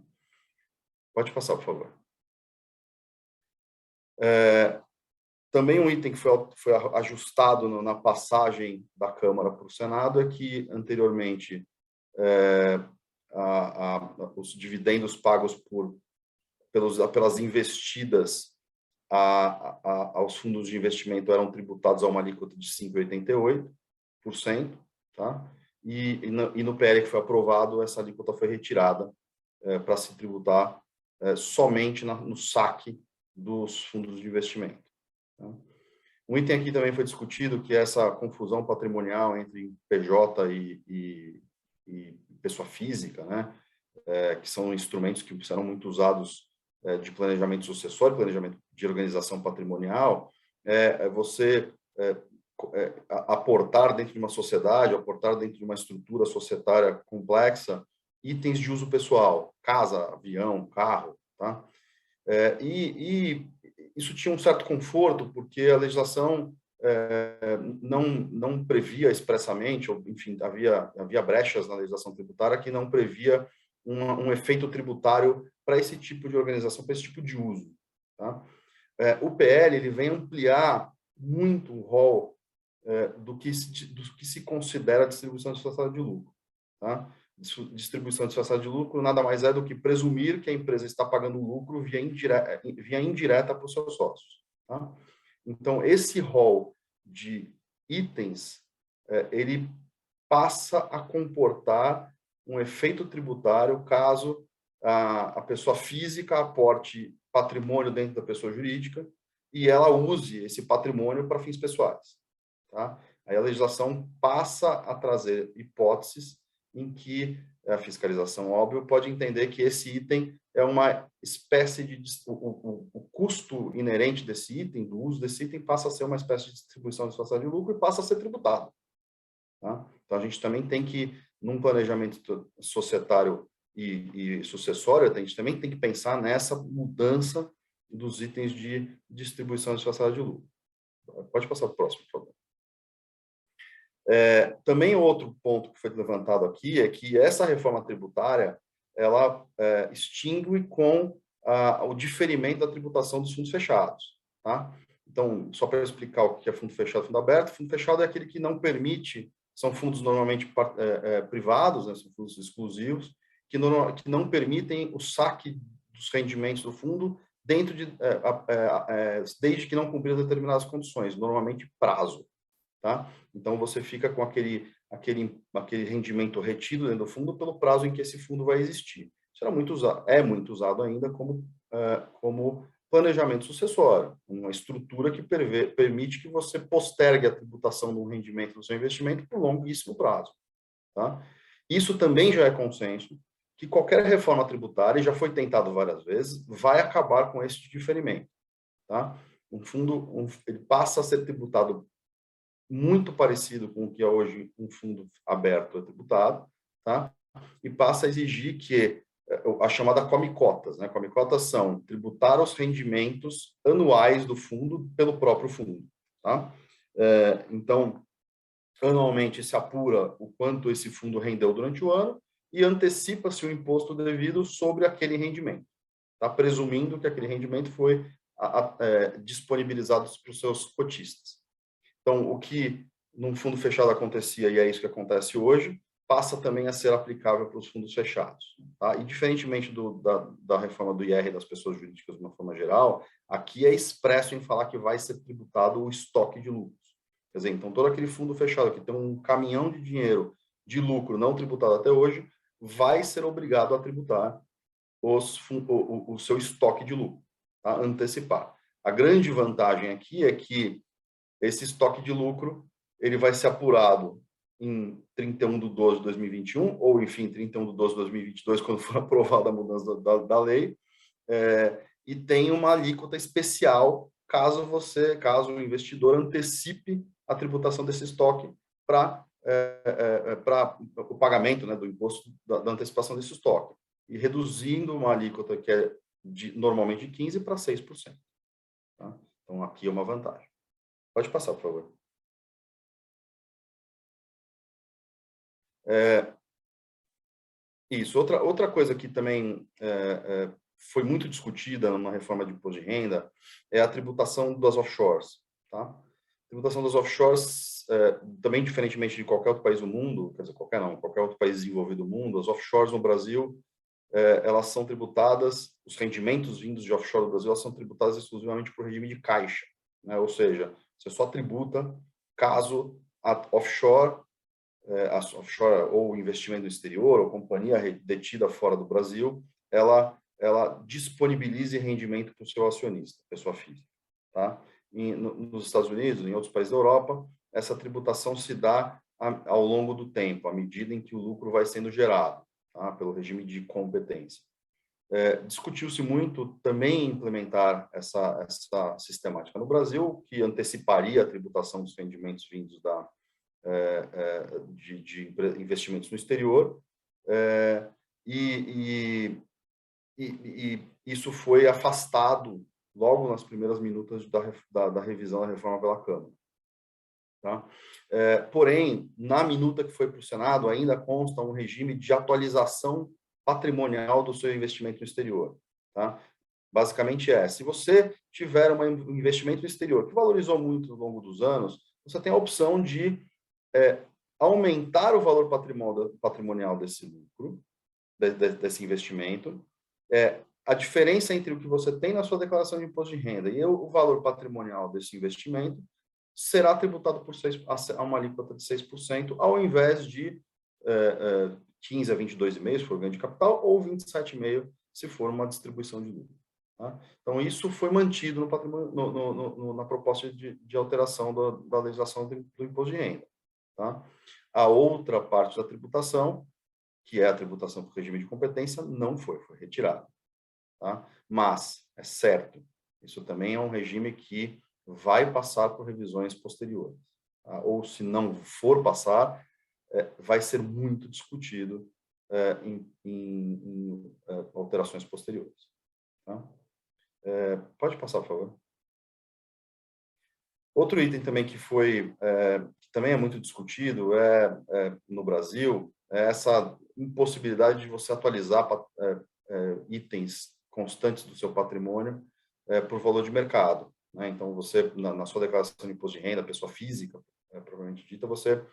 Pode passar, por favor. Também um item que foi ajustado na passagem da Câmara para o Senado é que, anteriormente, os dividendos pagos pelas investidas aos fundos de investimento eram tributados a uma alíquota de 5,88%, tá? E no PL que foi aprovado, essa alíquota foi retirada para se tributar somente no saque dos fundos de investimento. Tá? Um item aqui também foi discutido, que é essa confusão patrimonial entre PJ e pessoa física, né? Que são instrumentos que serão muito usados de planejamento sucessório, planejamento de organização patrimonial, você aportar dentro de uma sociedade, aportar dentro de uma estrutura societária complexa, itens de uso pessoal, casa, avião, carro, tá? E isso tinha um certo conforto, porque a legislação não previa expressamente, ou, enfim, havia brechas na legislação tributária que não previa um efeito tributário para esse tipo de organização, para esse tipo de uso. Tá? O PL ele vem ampliar muito o rol do que se considera distribuição disfarçada de lucro. Tá? Distribuição disfarçada de lucro nada mais é do que presumir que a empresa está pagando lucro via indireta para os seus sócios. Tá? Então, esse rol de itens, ele passa a comportar um efeito tributário caso a pessoa física aporte patrimônio dentro da pessoa jurídica e ela use esse patrimônio para fins pessoais. Tá? Aí a legislação passa a trazer hipóteses em que a fiscalização, óbvio, pode entender que esse item é uma espécie de... O custo inerente desse item, do uso desse item, passa a ser uma espécie de distribuição disfarçada de lucro e passa a ser tributado. Tá? Então, a gente também tem que, num planejamento societário e sucessório, a gente também tem que pensar nessa mudança dos itens de distribuição disfarçada de lucro. Pode passar para o próximo, por favor. Também outro ponto que foi levantado aqui é que essa reforma tributária ela extingue com o diferimento da tributação dos fundos fechados. Tá? Então, só para explicar o que é fundo fechado e fundo aberto, fundo fechado é aquele que não permite, são fundos normalmente privados, né, são fundos exclusivos, que não permitem o saque dos rendimentos do fundo dentro de, desde que não cumprir determinadas condições, normalmente prazo. Tá? Então, você fica com aquele rendimento retido dentro do fundo pelo prazo em que esse fundo vai existir. Isso é muito usado ainda como planejamento sucessório, uma estrutura que permite que você postergue a tributação do rendimento do seu investimento por longuíssimo prazo. Tá? Isso também já é consenso, que qualquer reforma tributária, e já foi tentado várias vezes, vai acabar com esse diferimento. Tá? Ele passa a ser tributado muito parecido com o que é hoje um fundo aberto é tributado, tá? E passa a exigir que a chamada come-cotas, né? Come-cotas são tributar os rendimentos anuais do fundo pelo próprio fundo, tá? Então, anualmente se apura o quanto esse fundo rendeu durante o ano e antecipa-se o imposto devido sobre aquele rendimento, tá? Presumindo que aquele rendimento foi disponibilizado para os seus cotistas. Então, o que num fundo fechado acontecia, e é isso que acontece hoje, passa também a ser aplicável para os fundos fechados. Tá? E, diferentemente da reforma do IR das pessoas jurídicas de uma forma geral, aqui é expresso em falar que vai ser tributado o estoque de lucros. Quer dizer, então, todo aquele fundo fechado que tem um caminhão de dinheiro de lucro não tributado até hoje, vai ser obrigado a tributar o seu estoque de lucro, tá? Antecipar. A grande vantagem aqui é que esse estoque de lucro ele vai ser apurado em 31/12/2021, ou, enfim, 31/12/2022, quando for aprovada a mudança da lei, e tem uma alíquota especial caso o investidor antecipe a tributação desse estoque para o pagamento, né, do imposto da antecipação desse estoque, e reduzindo uma alíquota que é normalmente de 15% para 6%. Tá? Então, aqui é uma vantagem. Pode passar, por favor. Isso. Outra coisa que também foi muito discutida numa reforma de imposto de renda é a tributação das offshores. Tá? A tributação das offshores, também diferentemente de qualquer outro país do mundo, quer dizer, qualquer outro país desenvolvido do mundo, as offshores no Brasil, elas são tributadas, os rendimentos vindos de offshore do Brasil, elas são tributadas exclusivamente por regime de caixa. Né? Ou seja, você só tributa caso a offshore ou investimento no exterior, ou companhia detida fora do Brasil, ela disponibilize rendimento para o seu acionista, pessoa física. Tá? Nos Estados Unidos, em outros países da Europa, essa tributação se dá ao longo do tempo, à medida em que o lucro vai sendo gerado, tá? Pelo regime de competência. Discutiu-se muito também implementar essa sistemática no Brasil, que anteciparia a tributação dos rendimentos vindos de investimentos no exterior, e isso foi afastado logo nas primeiras minutas da revisão da reforma pela Câmara. Tá? Porém, na minuta que foi para o Senado, ainda consta um regime de atualização patrimonial do seu investimento no exterior. Tá? Basicamente se você tiver um investimento no exterior que valorizou muito ao longo dos anos, você tem a opção de aumentar o valor patrimonial desse lucro, desse investimento, a diferença entre o que você tem na sua declaração de imposto de renda e o valor patrimonial desse investimento será tributado por a uma alíquota de 6%, ao invés de 15 a 22,5% se for ganho de capital, ou 27,5% se for uma distribuição de lucro. Tá? Então, isso foi mantido no patrimônio, na proposta de alteração da legislação do imposto de renda. Tá? A outra parte da tributação, que é a tributação por regime de competência, não foi retirada. Tá? Mas, é certo, isso também é um regime que vai passar por revisões posteriores. Tá? Ou, se não for passar, vai ser muito discutido em alterações posteriores. Tá? Pode passar, por favor. Outro item também que que também é muito discutido no Brasil, é essa impossibilidade de você atualizar itens constantes do seu patrimônio por valor de mercado. Né? Então, você, na sua declaração de imposto de renda, pessoa física, provavelmente dita, você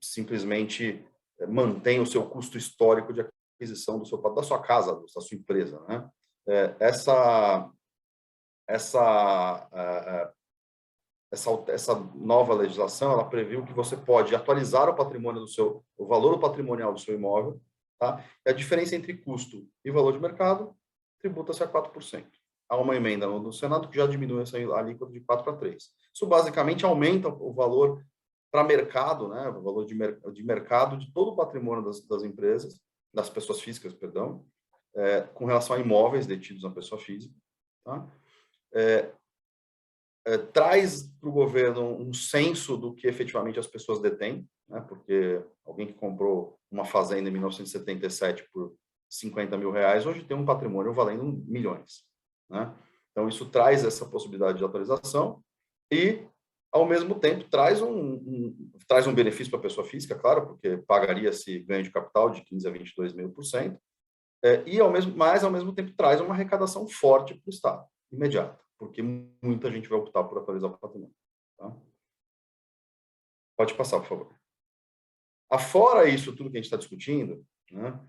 simplesmente mantém o seu custo histórico de aquisição da sua casa, da sua empresa. Né? Essa nova legislação, ela previu que você pode atualizar o valor patrimonial do seu imóvel, tá? E a diferença entre custo e valor de mercado tributa-se a 4%. Há uma emenda no Senado que já diminui essa alíquota de 4 para 3. Isso basicamente aumenta o valor para mercado, né? O valor de mercado de todo o patrimônio das empresas, das pessoas físicas, perdão, com relação a imóveis detidos na pessoa física, tá? Traz para o governo um censo do que efetivamente as pessoas detêm, né? Porque alguém que comprou uma fazenda em 1977 por 50 mil reais, hoje tem um patrimônio valendo milhões. Né? Então, isso traz essa possibilidade de atualização e, ao mesmo tempo, traz um benefício para a pessoa física, claro, porque pagaria-se ganho de capital de 15% a 22,5%, mas, ao mesmo tempo, traz uma arrecadação forte para o Estado, imediata, porque muita gente vai optar por atualizar o patrimônio. Tá? Pode passar, por favor. Afora isso tudo que a gente está discutindo, né,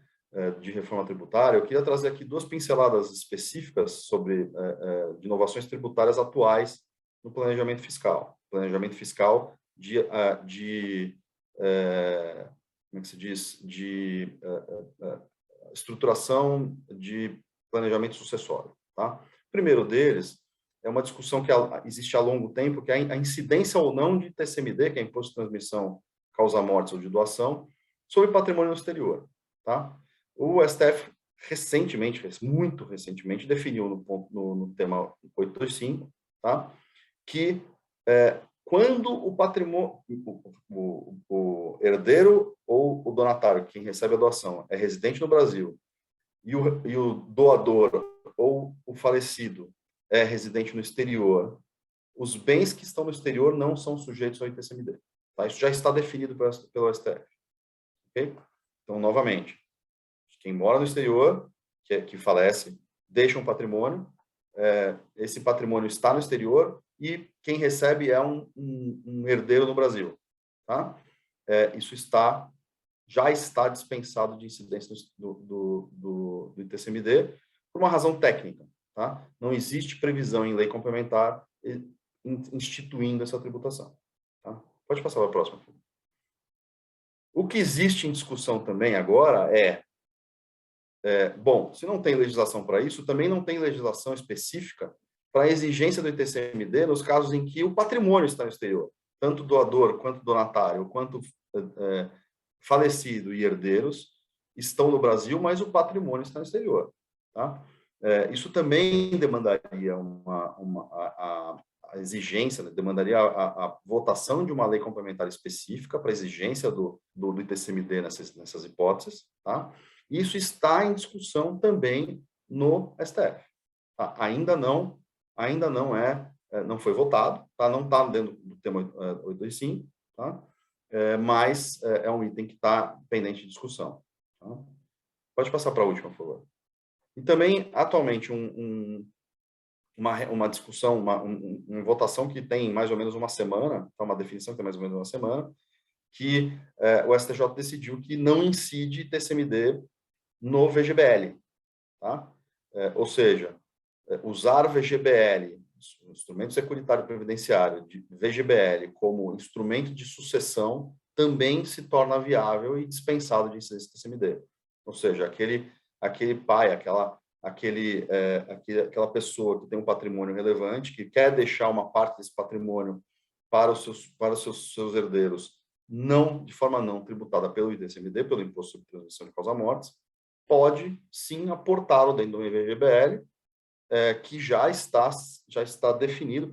de reforma tributária, eu queria trazer aqui 2 pinceladas específicas sobre de inovações tributárias atuais no planejamento fiscal. Planejamento fiscal como é que se diz? De estruturação de planejamento sucessório. Tá? O primeiro deles é uma discussão que existe há longo tempo, que é a incidência ou não de TCMD, que é Imposto de Transmissão, Causa-Mortes ou de Doação, sobre patrimônio no exterior. Tá? O STF muito recentemente, definiu no tema 825, tá? Que quando o patrimônio, o herdeiro ou o donatário, quem recebe a doação, é residente no Brasil, e o doador ou o falecido é residente no exterior, os bens que estão no exterior não são sujeitos ao ITCMD. Tá? Isso já está definido pelo STF. Okay? Então, novamente, quem mora no exterior, que falece, deixa um patrimônio, esse patrimônio está no exterior e quem recebe é um herdeiro no Brasil. Tá? Isso já está dispensado de incidência do ITCMD por uma razão técnica. Tá? Não existe previsão em lei complementar instituindo essa tributação. Tá? Pode passar para a próxima. O que existe em discussão também agora bom, se não tem legislação para isso, também não tem legislação específica para a exigência do ITCMD nos casos em que o patrimônio está no exterior. Tanto doador, quanto donatário, quanto falecido e herdeiros estão no Brasil, mas o patrimônio está no exterior. Tá? Isso também demandaria a exigência, demandaria a votação de uma lei complementar específica para a exigência do ITCMD nessas hipóteses. Tá? Isso está em discussão também no STF. Tá? Ainda não foi votado, tá? Não está dentro do tema 825, tá? Mas é um item que está pendente de discussão. Tá? Pode passar para a última, por favor. E também, atualmente, uma discussão, uma votação que tem mais ou menos uma semana, tá? Uma definição que tem mais ou menos uma semana, que o STJ decidiu que não incide TCMD no VGBL. Tá? Ou seja, usar VGBL, instrumento securitário previdenciário, de VGBL, como instrumento de sucessão, também se torna viável e dispensado de incidência de TCMD. Ou seja, aquele pai, aquela pessoa que tem um patrimônio relevante, que quer deixar uma parte desse patrimônio para os seus herdeiros, de forma não tributada pelo ITCMD, pelo Imposto sobre Transmissão de Causa-Mortes, pode sim aportá-lo dentro do VGBL, que já está definido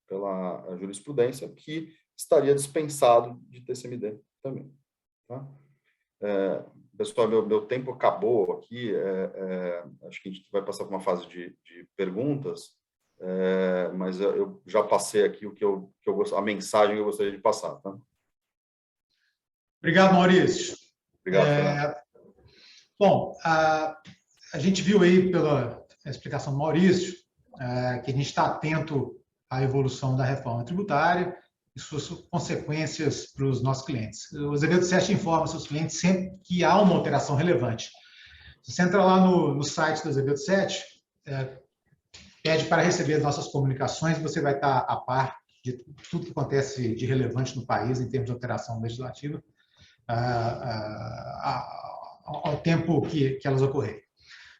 pela jurisprudência, que estaria dispensado de TCMD também. Tá? Pessoal, meu tempo acabou aqui, acho que a gente vai passar por uma fase de perguntas, mas eu já passei aqui a mensagem que eu gostaria de passar. Tá? Obrigado, Maurício. Obrigado, Fernando. Bom, a gente viu aí pela explicação do Maurício que a gente está atento à evolução da reforma tributária e suas consequências para os nossos clientes. O Azevedo Sete informa seus clientes sempre que há uma alteração relevante. Se você entra lá no site do Azevedo Sete, pede para receber as nossas comunicações, você vai estar a par de tudo que acontece de relevante no país em termos de alteração legislativa ao tempo que elas ocorrerem.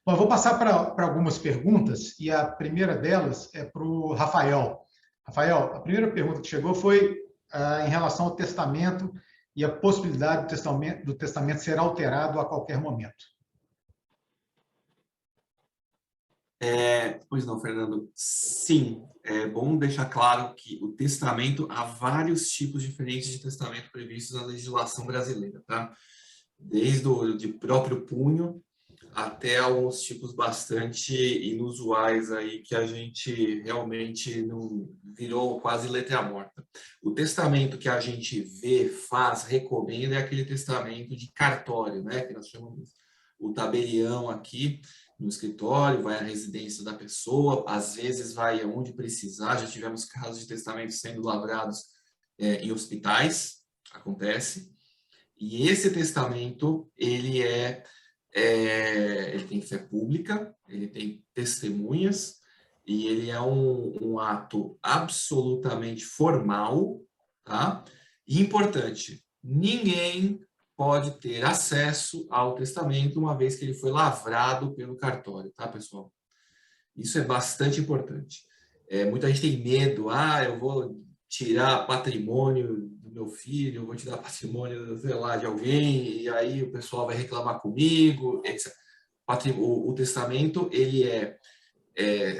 Bom, eu vou passar para algumas perguntas, e a primeira delas é para o Rafael. Rafael, a primeira pergunta que chegou foi em relação ao testamento e a possibilidade do testamento ser alterado a qualquer momento. Pois não, Fernando. Sim, é bom deixar claro que o testamento, há vários tipos diferentes de testamento previstos na legislação brasileira, tá? Desde o de próprio punho até alguns tipos bastante inusuais aí que a gente realmente não virou quase letra morta. O testamento que a gente vê, faz, recomenda é aquele testamento de cartório, né? Que nós chamamos o tabelião aqui no escritório, vai à residência da pessoa, às vezes vai onde precisar. Já tivemos casos de testamentos sendo lavrados em hospitais, acontece. E esse testamento, ele tem fé pública, ele tem testemunhas, e ele é um ato absolutamente formal, tá? E importante, ninguém pode ter acesso ao testamento uma vez que ele foi lavrado pelo cartório, tá, pessoal? Isso é bastante importante. Muita gente tem medo, eu vou tirar patrimônio do meu filho, eu vou tirar patrimônio, sei lá, de alguém, e aí o pessoal vai reclamar comigo, etc. O testamento, ele é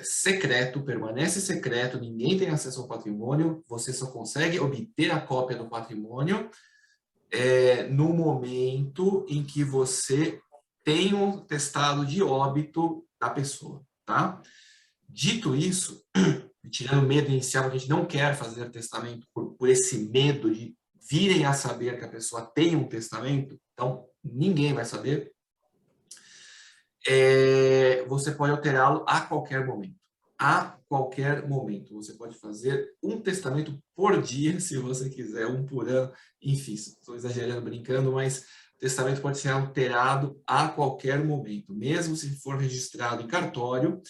secreto, permanece secreto, ninguém tem acesso ao patrimônio, você só consegue obter a cópia do patrimônio no momento em que você tem um atestado de óbito da pessoa, tá? Dito isso, tirando o medo inicial, porque a gente não quer fazer testamento por esse medo de virem a saber que a pessoa tem um testamento, então ninguém vai saber, você pode alterá-lo a qualquer momento. A qualquer momento. Você pode fazer um testamento por dia, se você quiser, um por ano. Enfim, estou exagerando, brincando, mas o testamento pode ser alterado a qualquer momento. Mesmo se for registrado em cartório,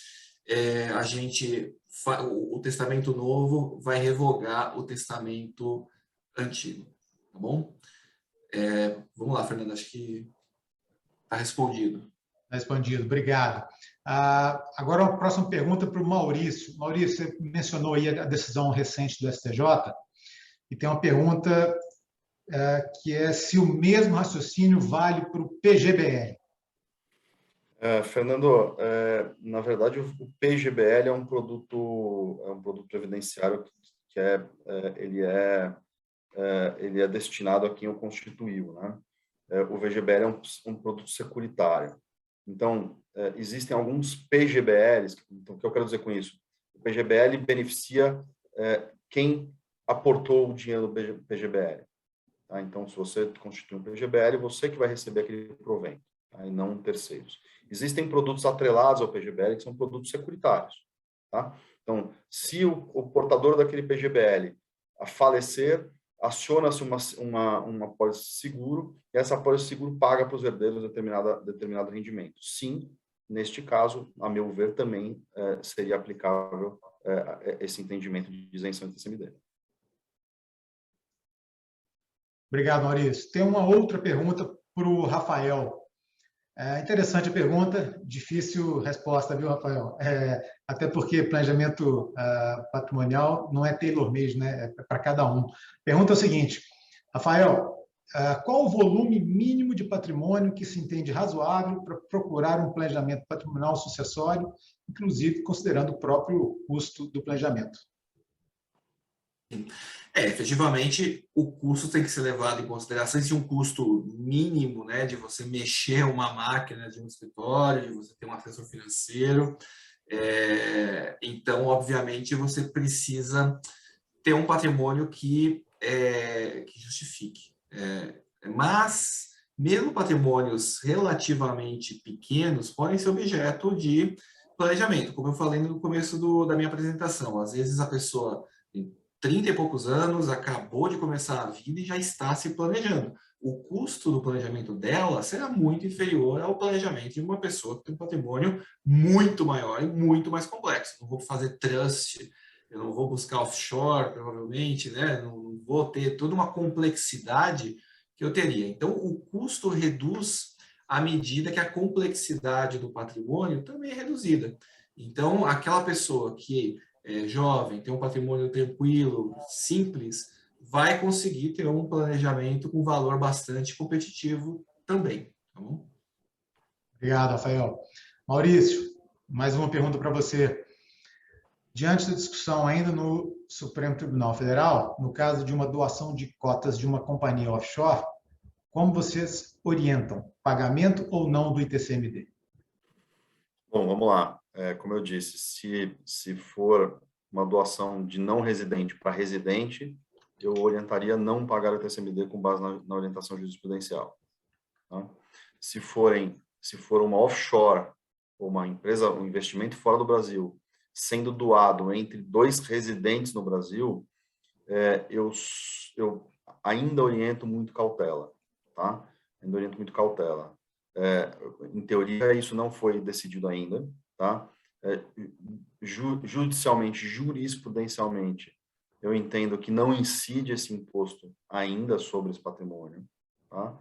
o testamento novo vai revogar o testamento antigo. Tá bom? Vamos lá, Fernando, acho que está respondido. Respondido, obrigado. Agora, a próxima pergunta para o Maurício. Maurício, você mencionou aí a decisão recente do STJ, e tem uma pergunta que é se o mesmo raciocínio vale para o PGBL. Fernando, na verdade, o PGBL é um produto previdenciário que ele é destinado a quem o constituiu, né? O VGBL é um produto securitário. Então, existem alguns PGBLs. Então, o que eu quero dizer com isso? O PGBL beneficia quem aportou o dinheiro do PGBL. Tá? Então, se você constitui um PGBL, você que vai receber aquele provento, tá? E não terceiros. Existem produtos atrelados ao PGBL que são produtos securitários. Tá? Então, se o portador daquele PGBL a falecer, aciona-se uma apólice de seguro, e essa apólice de seguro paga para os herdeiros determinado rendimento. Sim, neste caso, a meu ver, também seria aplicável esse entendimento de isenção de TCMD. Obrigado, Maurício. Tem uma outra pergunta para o Rafael. Interessante a pergunta, difícil resposta, viu, Rafael? Até porque planejamento patrimonial não é tailor-made, né? É para cada um. Pergunta é o seguinte, Rafael, qual o volume mínimo de patrimônio que se entende razoável para procurar um planejamento patrimonial sucessório, inclusive considerando o próprio custo do planejamento? Efetivamente, o custo tem que ser levado em consideração. Existe um custo mínimo, né, de você mexer uma máquina de um escritório, de você ter um assessor financeiro. Então, obviamente, você precisa ter um patrimônio que justifique. Mas, mesmo patrimônios relativamente pequenos podem ser objeto de planejamento, como eu falei no começo da minha apresentação. Às vezes, a pessoa tem 30 e poucos anos, acabou de começar a vida e já está se planejando. O custo do planejamento dela será muito inferior ao planejamento de uma pessoa que tem um patrimônio muito maior e muito mais complexo. Não vou fazer trust, eu não vou buscar offshore, provavelmente, né? Não vou ter toda uma complexidade que eu teria. Então, o custo reduz à medida que a complexidade do patrimônio também é reduzida. Então, aquela pessoa que jovem, tem um patrimônio tranquilo, simples, vai conseguir ter um planejamento com valor bastante competitivo também. Tá bom? Obrigado, Rafael. Maurício, mais uma pergunta para você. Diante da discussão ainda no Supremo Tribunal Federal, no caso de uma doação de cotas de uma companhia offshore, como vocês orientam? Pagamento ou não do ITCMD? Bom, vamos lá. Como eu disse, se for uma doação de não residente para residente, eu orientaria não pagar o ITCMD com base na orientação jurisprudencial. Tá? Se for uma offshore ou uma empresa, um investimento fora do Brasil, sendo doado entre 2 residentes no Brasil, eu ainda oriento muito cautela, tá? Ainda oriento muito cautela. Em teoria, isso não foi decidido ainda, tá? Judicialmente, jurisprudencialmente, eu entendo que não incide esse imposto ainda sobre esse patrimônio, tá?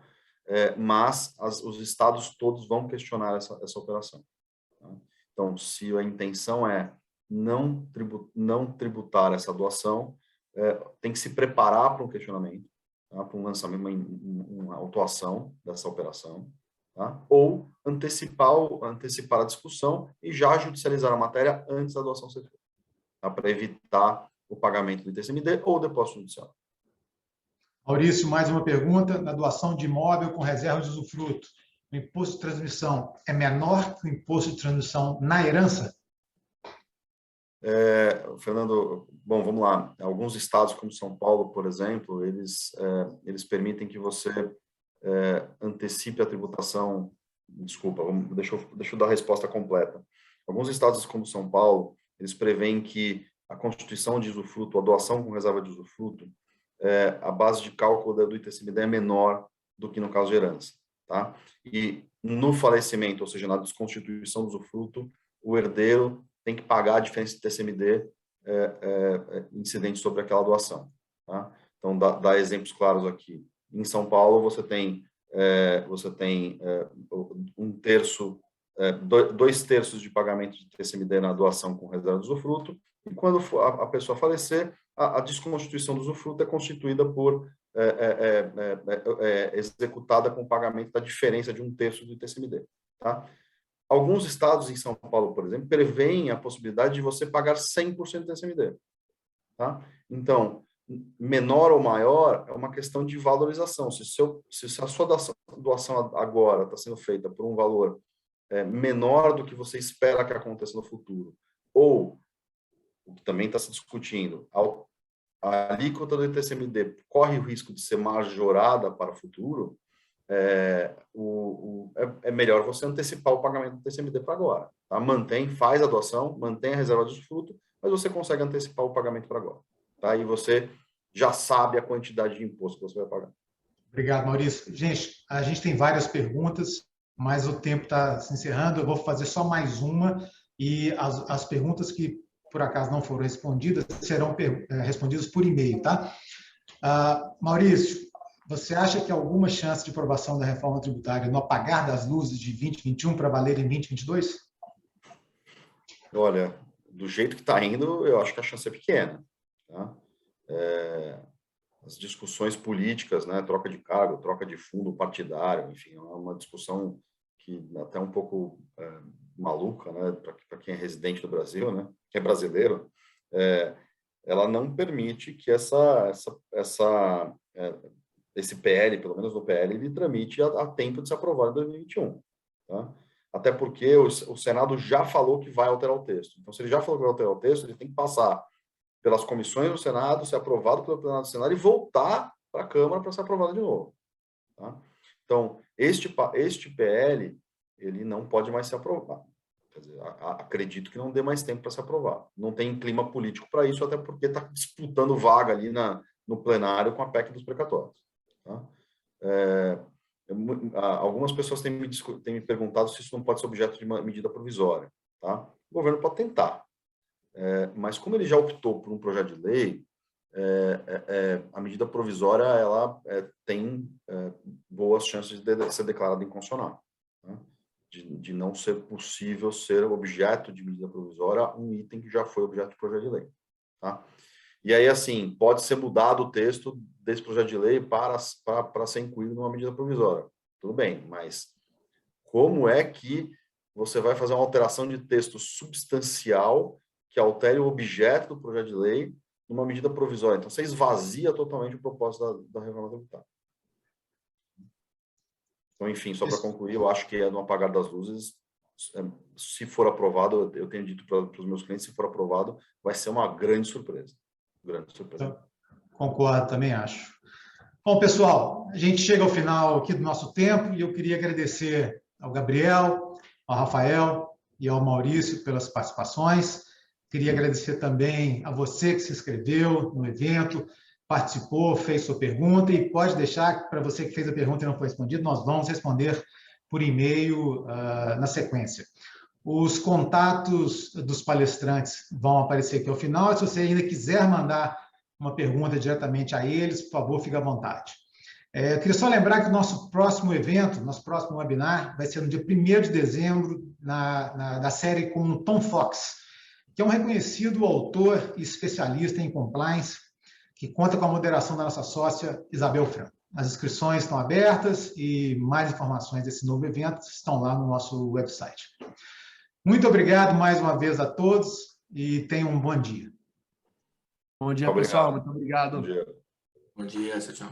Mas os estados todos vão questionar essa operação. Tá? Então, se a intenção é não tributar essa doação, tem que se preparar para um questionamento, tá? Para um lançamento, uma autuação dessa operação, tá? Ou antecipar a discussão e já judicializar a matéria antes da doação ser feita, tá? Para evitar o pagamento do ITCMD ou depósito judicial. Maurício, mais uma pergunta. Na doação de imóvel com reserva de usufruto, o imposto de transmissão é menor que o imposto de transmissão na herança? Fernando, bom, vamos lá. Alguns estados, como São Paulo, por exemplo, eles permitem que você antecipe a tributação. Desculpa, deixa eu dar a resposta completa. Alguns estados, como São Paulo, eles prevêem que a constituição de usufruto, a doação com reserva de usufruto, a base de cálculo do ITCMD é menor do que no caso de herança, tá? E no falecimento, ou seja, na desconstituição do usufruto, o herdeiro tem que pagar a diferença de TCMD incidente sobre aquela doação, tá? Então, dá exemplos claros aqui. Em São Paulo, você tem 2/3 de pagamento de TCMD na doação com reserva de usufruto, e quando a pessoa falecer, a desconstituição do usufruto é constituída por executada com o pagamento da diferença de 1/3 do ITCMD, tá? Alguns estados, em São Paulo, por exemplo, prevêem a possibilidade de você pagar 100% do ITCMD, tá? Então, menor ou maior é uma questão de valorização. Se a sua doação agora está sendo feita por um valor menor do que você espera que aconteça no futuro, ou, o que também está se discutindo, a alíquota do ITCMD corre o risco de ser majorada para o futuro, é melhor você antecipar o pagamento do ITCMD para agora. Tá? Faz a doação, mantém a reserva de usufruto, mas você consegue antecipar o pagamento para agora. Tá? E você já sabe a quantidade de imposto que você vai pagar. Obrigado, Maurício. Gente, a gente tem várias perguntas, mas o tempo está se encerrando. Eu vou fazer só mais uma e as perguntas que, por acaso, não foram respondidas serão respondidas por e-mail, tá? Maurício, você acha que há alguma chance de aprovação da reforma tributária no apagar das luzes de 2021 para valer em 2022? Olha, do jeito que está indo, eu acho que a chance é pequena. Tá? As discussões políticas, né, troca de cargo, troca de fundo partidário, enfim, é uma discussão que até um pouco maluca, né, para quem é residente do Brasil, né, que é brasileiro, ela não permite que esse PL, pelo menos no PL, ele tramite a tempo de ser aprovado em 2021. Tá? Até porque o Senado já falou que vai alterar o texto. Então, se ele já falou que vai alterar o texto, ele tem que passar pelas comissões do Senado, ser aprovado pelo plenário do Senado e voltar para a Câmara para ser aprovado de novo. Tá? Então, este PL, ele não pode mais ser aprovado. Quer dizer, acredito que não dê mais tempo para ser aprovado. Não tem clima político para isso, até porque está disputando vaga ali no plenário com a PEC dos precatórios. Tá? Algumas pessoas têm me perguntado se isso não pode ser objeto de uma medida provisória. Tá? O governo pode tentar. Mas como ele já optou por um projeto de lei, a medida provisória ela tem boas chances de ser declarada inconstitucional, né? de não ser possível ser objeto de medida provisória um item que já foi objeto de projeto de lei. Tá? E aí, assim, pode ser mudado o texto desse projeto de lei para ser incluído numa medida provisória. Tudo bem, mas como é que você vai fazer uma alteração de texto substancial que altere o objeto do projeto de lei numa medida provisória? Então, você esvazia totalmente o propósito da reforma tributária. Então, enfim, só para concluir, eu acho que no apagar das luzes, se for aprovado, eu tenho dito para os meus clientes, se for aprovado, vai ser uma grande surpresa. Grande surpresa. Então, concordo, também acho. Bom, pessoal, a gente chega ao final aqui do nosso tempo e eu queria agradecer ao Gabriel, ao Rafael e ao Maurício pelas participações. Queria agradecer também a você que se inscreveu no evento, participou, fez sua pergunta e pode deixar, para você que fez a pergunta e não foi respondido, nós vamos responder por e-mail na sequência. Os contatos dos palestrantes vão aparecer aqui ao final. Se você ainda quiser mandar uma pergunta diretamente a eles, por favor, fique à vontade. Eu queria só lembrar que o nosso próximo evento, nosso próximo webinar, vai ser no dia 1º de dezembro, na série com o Tom Fox, que é um reconhecido autor e especialista em compliance, que conta com a moderação da nossa sócia Isabel Franco. As inscrições estão abertas e mais informações desse novo evento estão lá no nosso website. Muito obrigado mais uma vez a todos e tenham um bom dia. Bom dia, pessoal. Muito obrigado. Bom dia. Bom dia, tchau.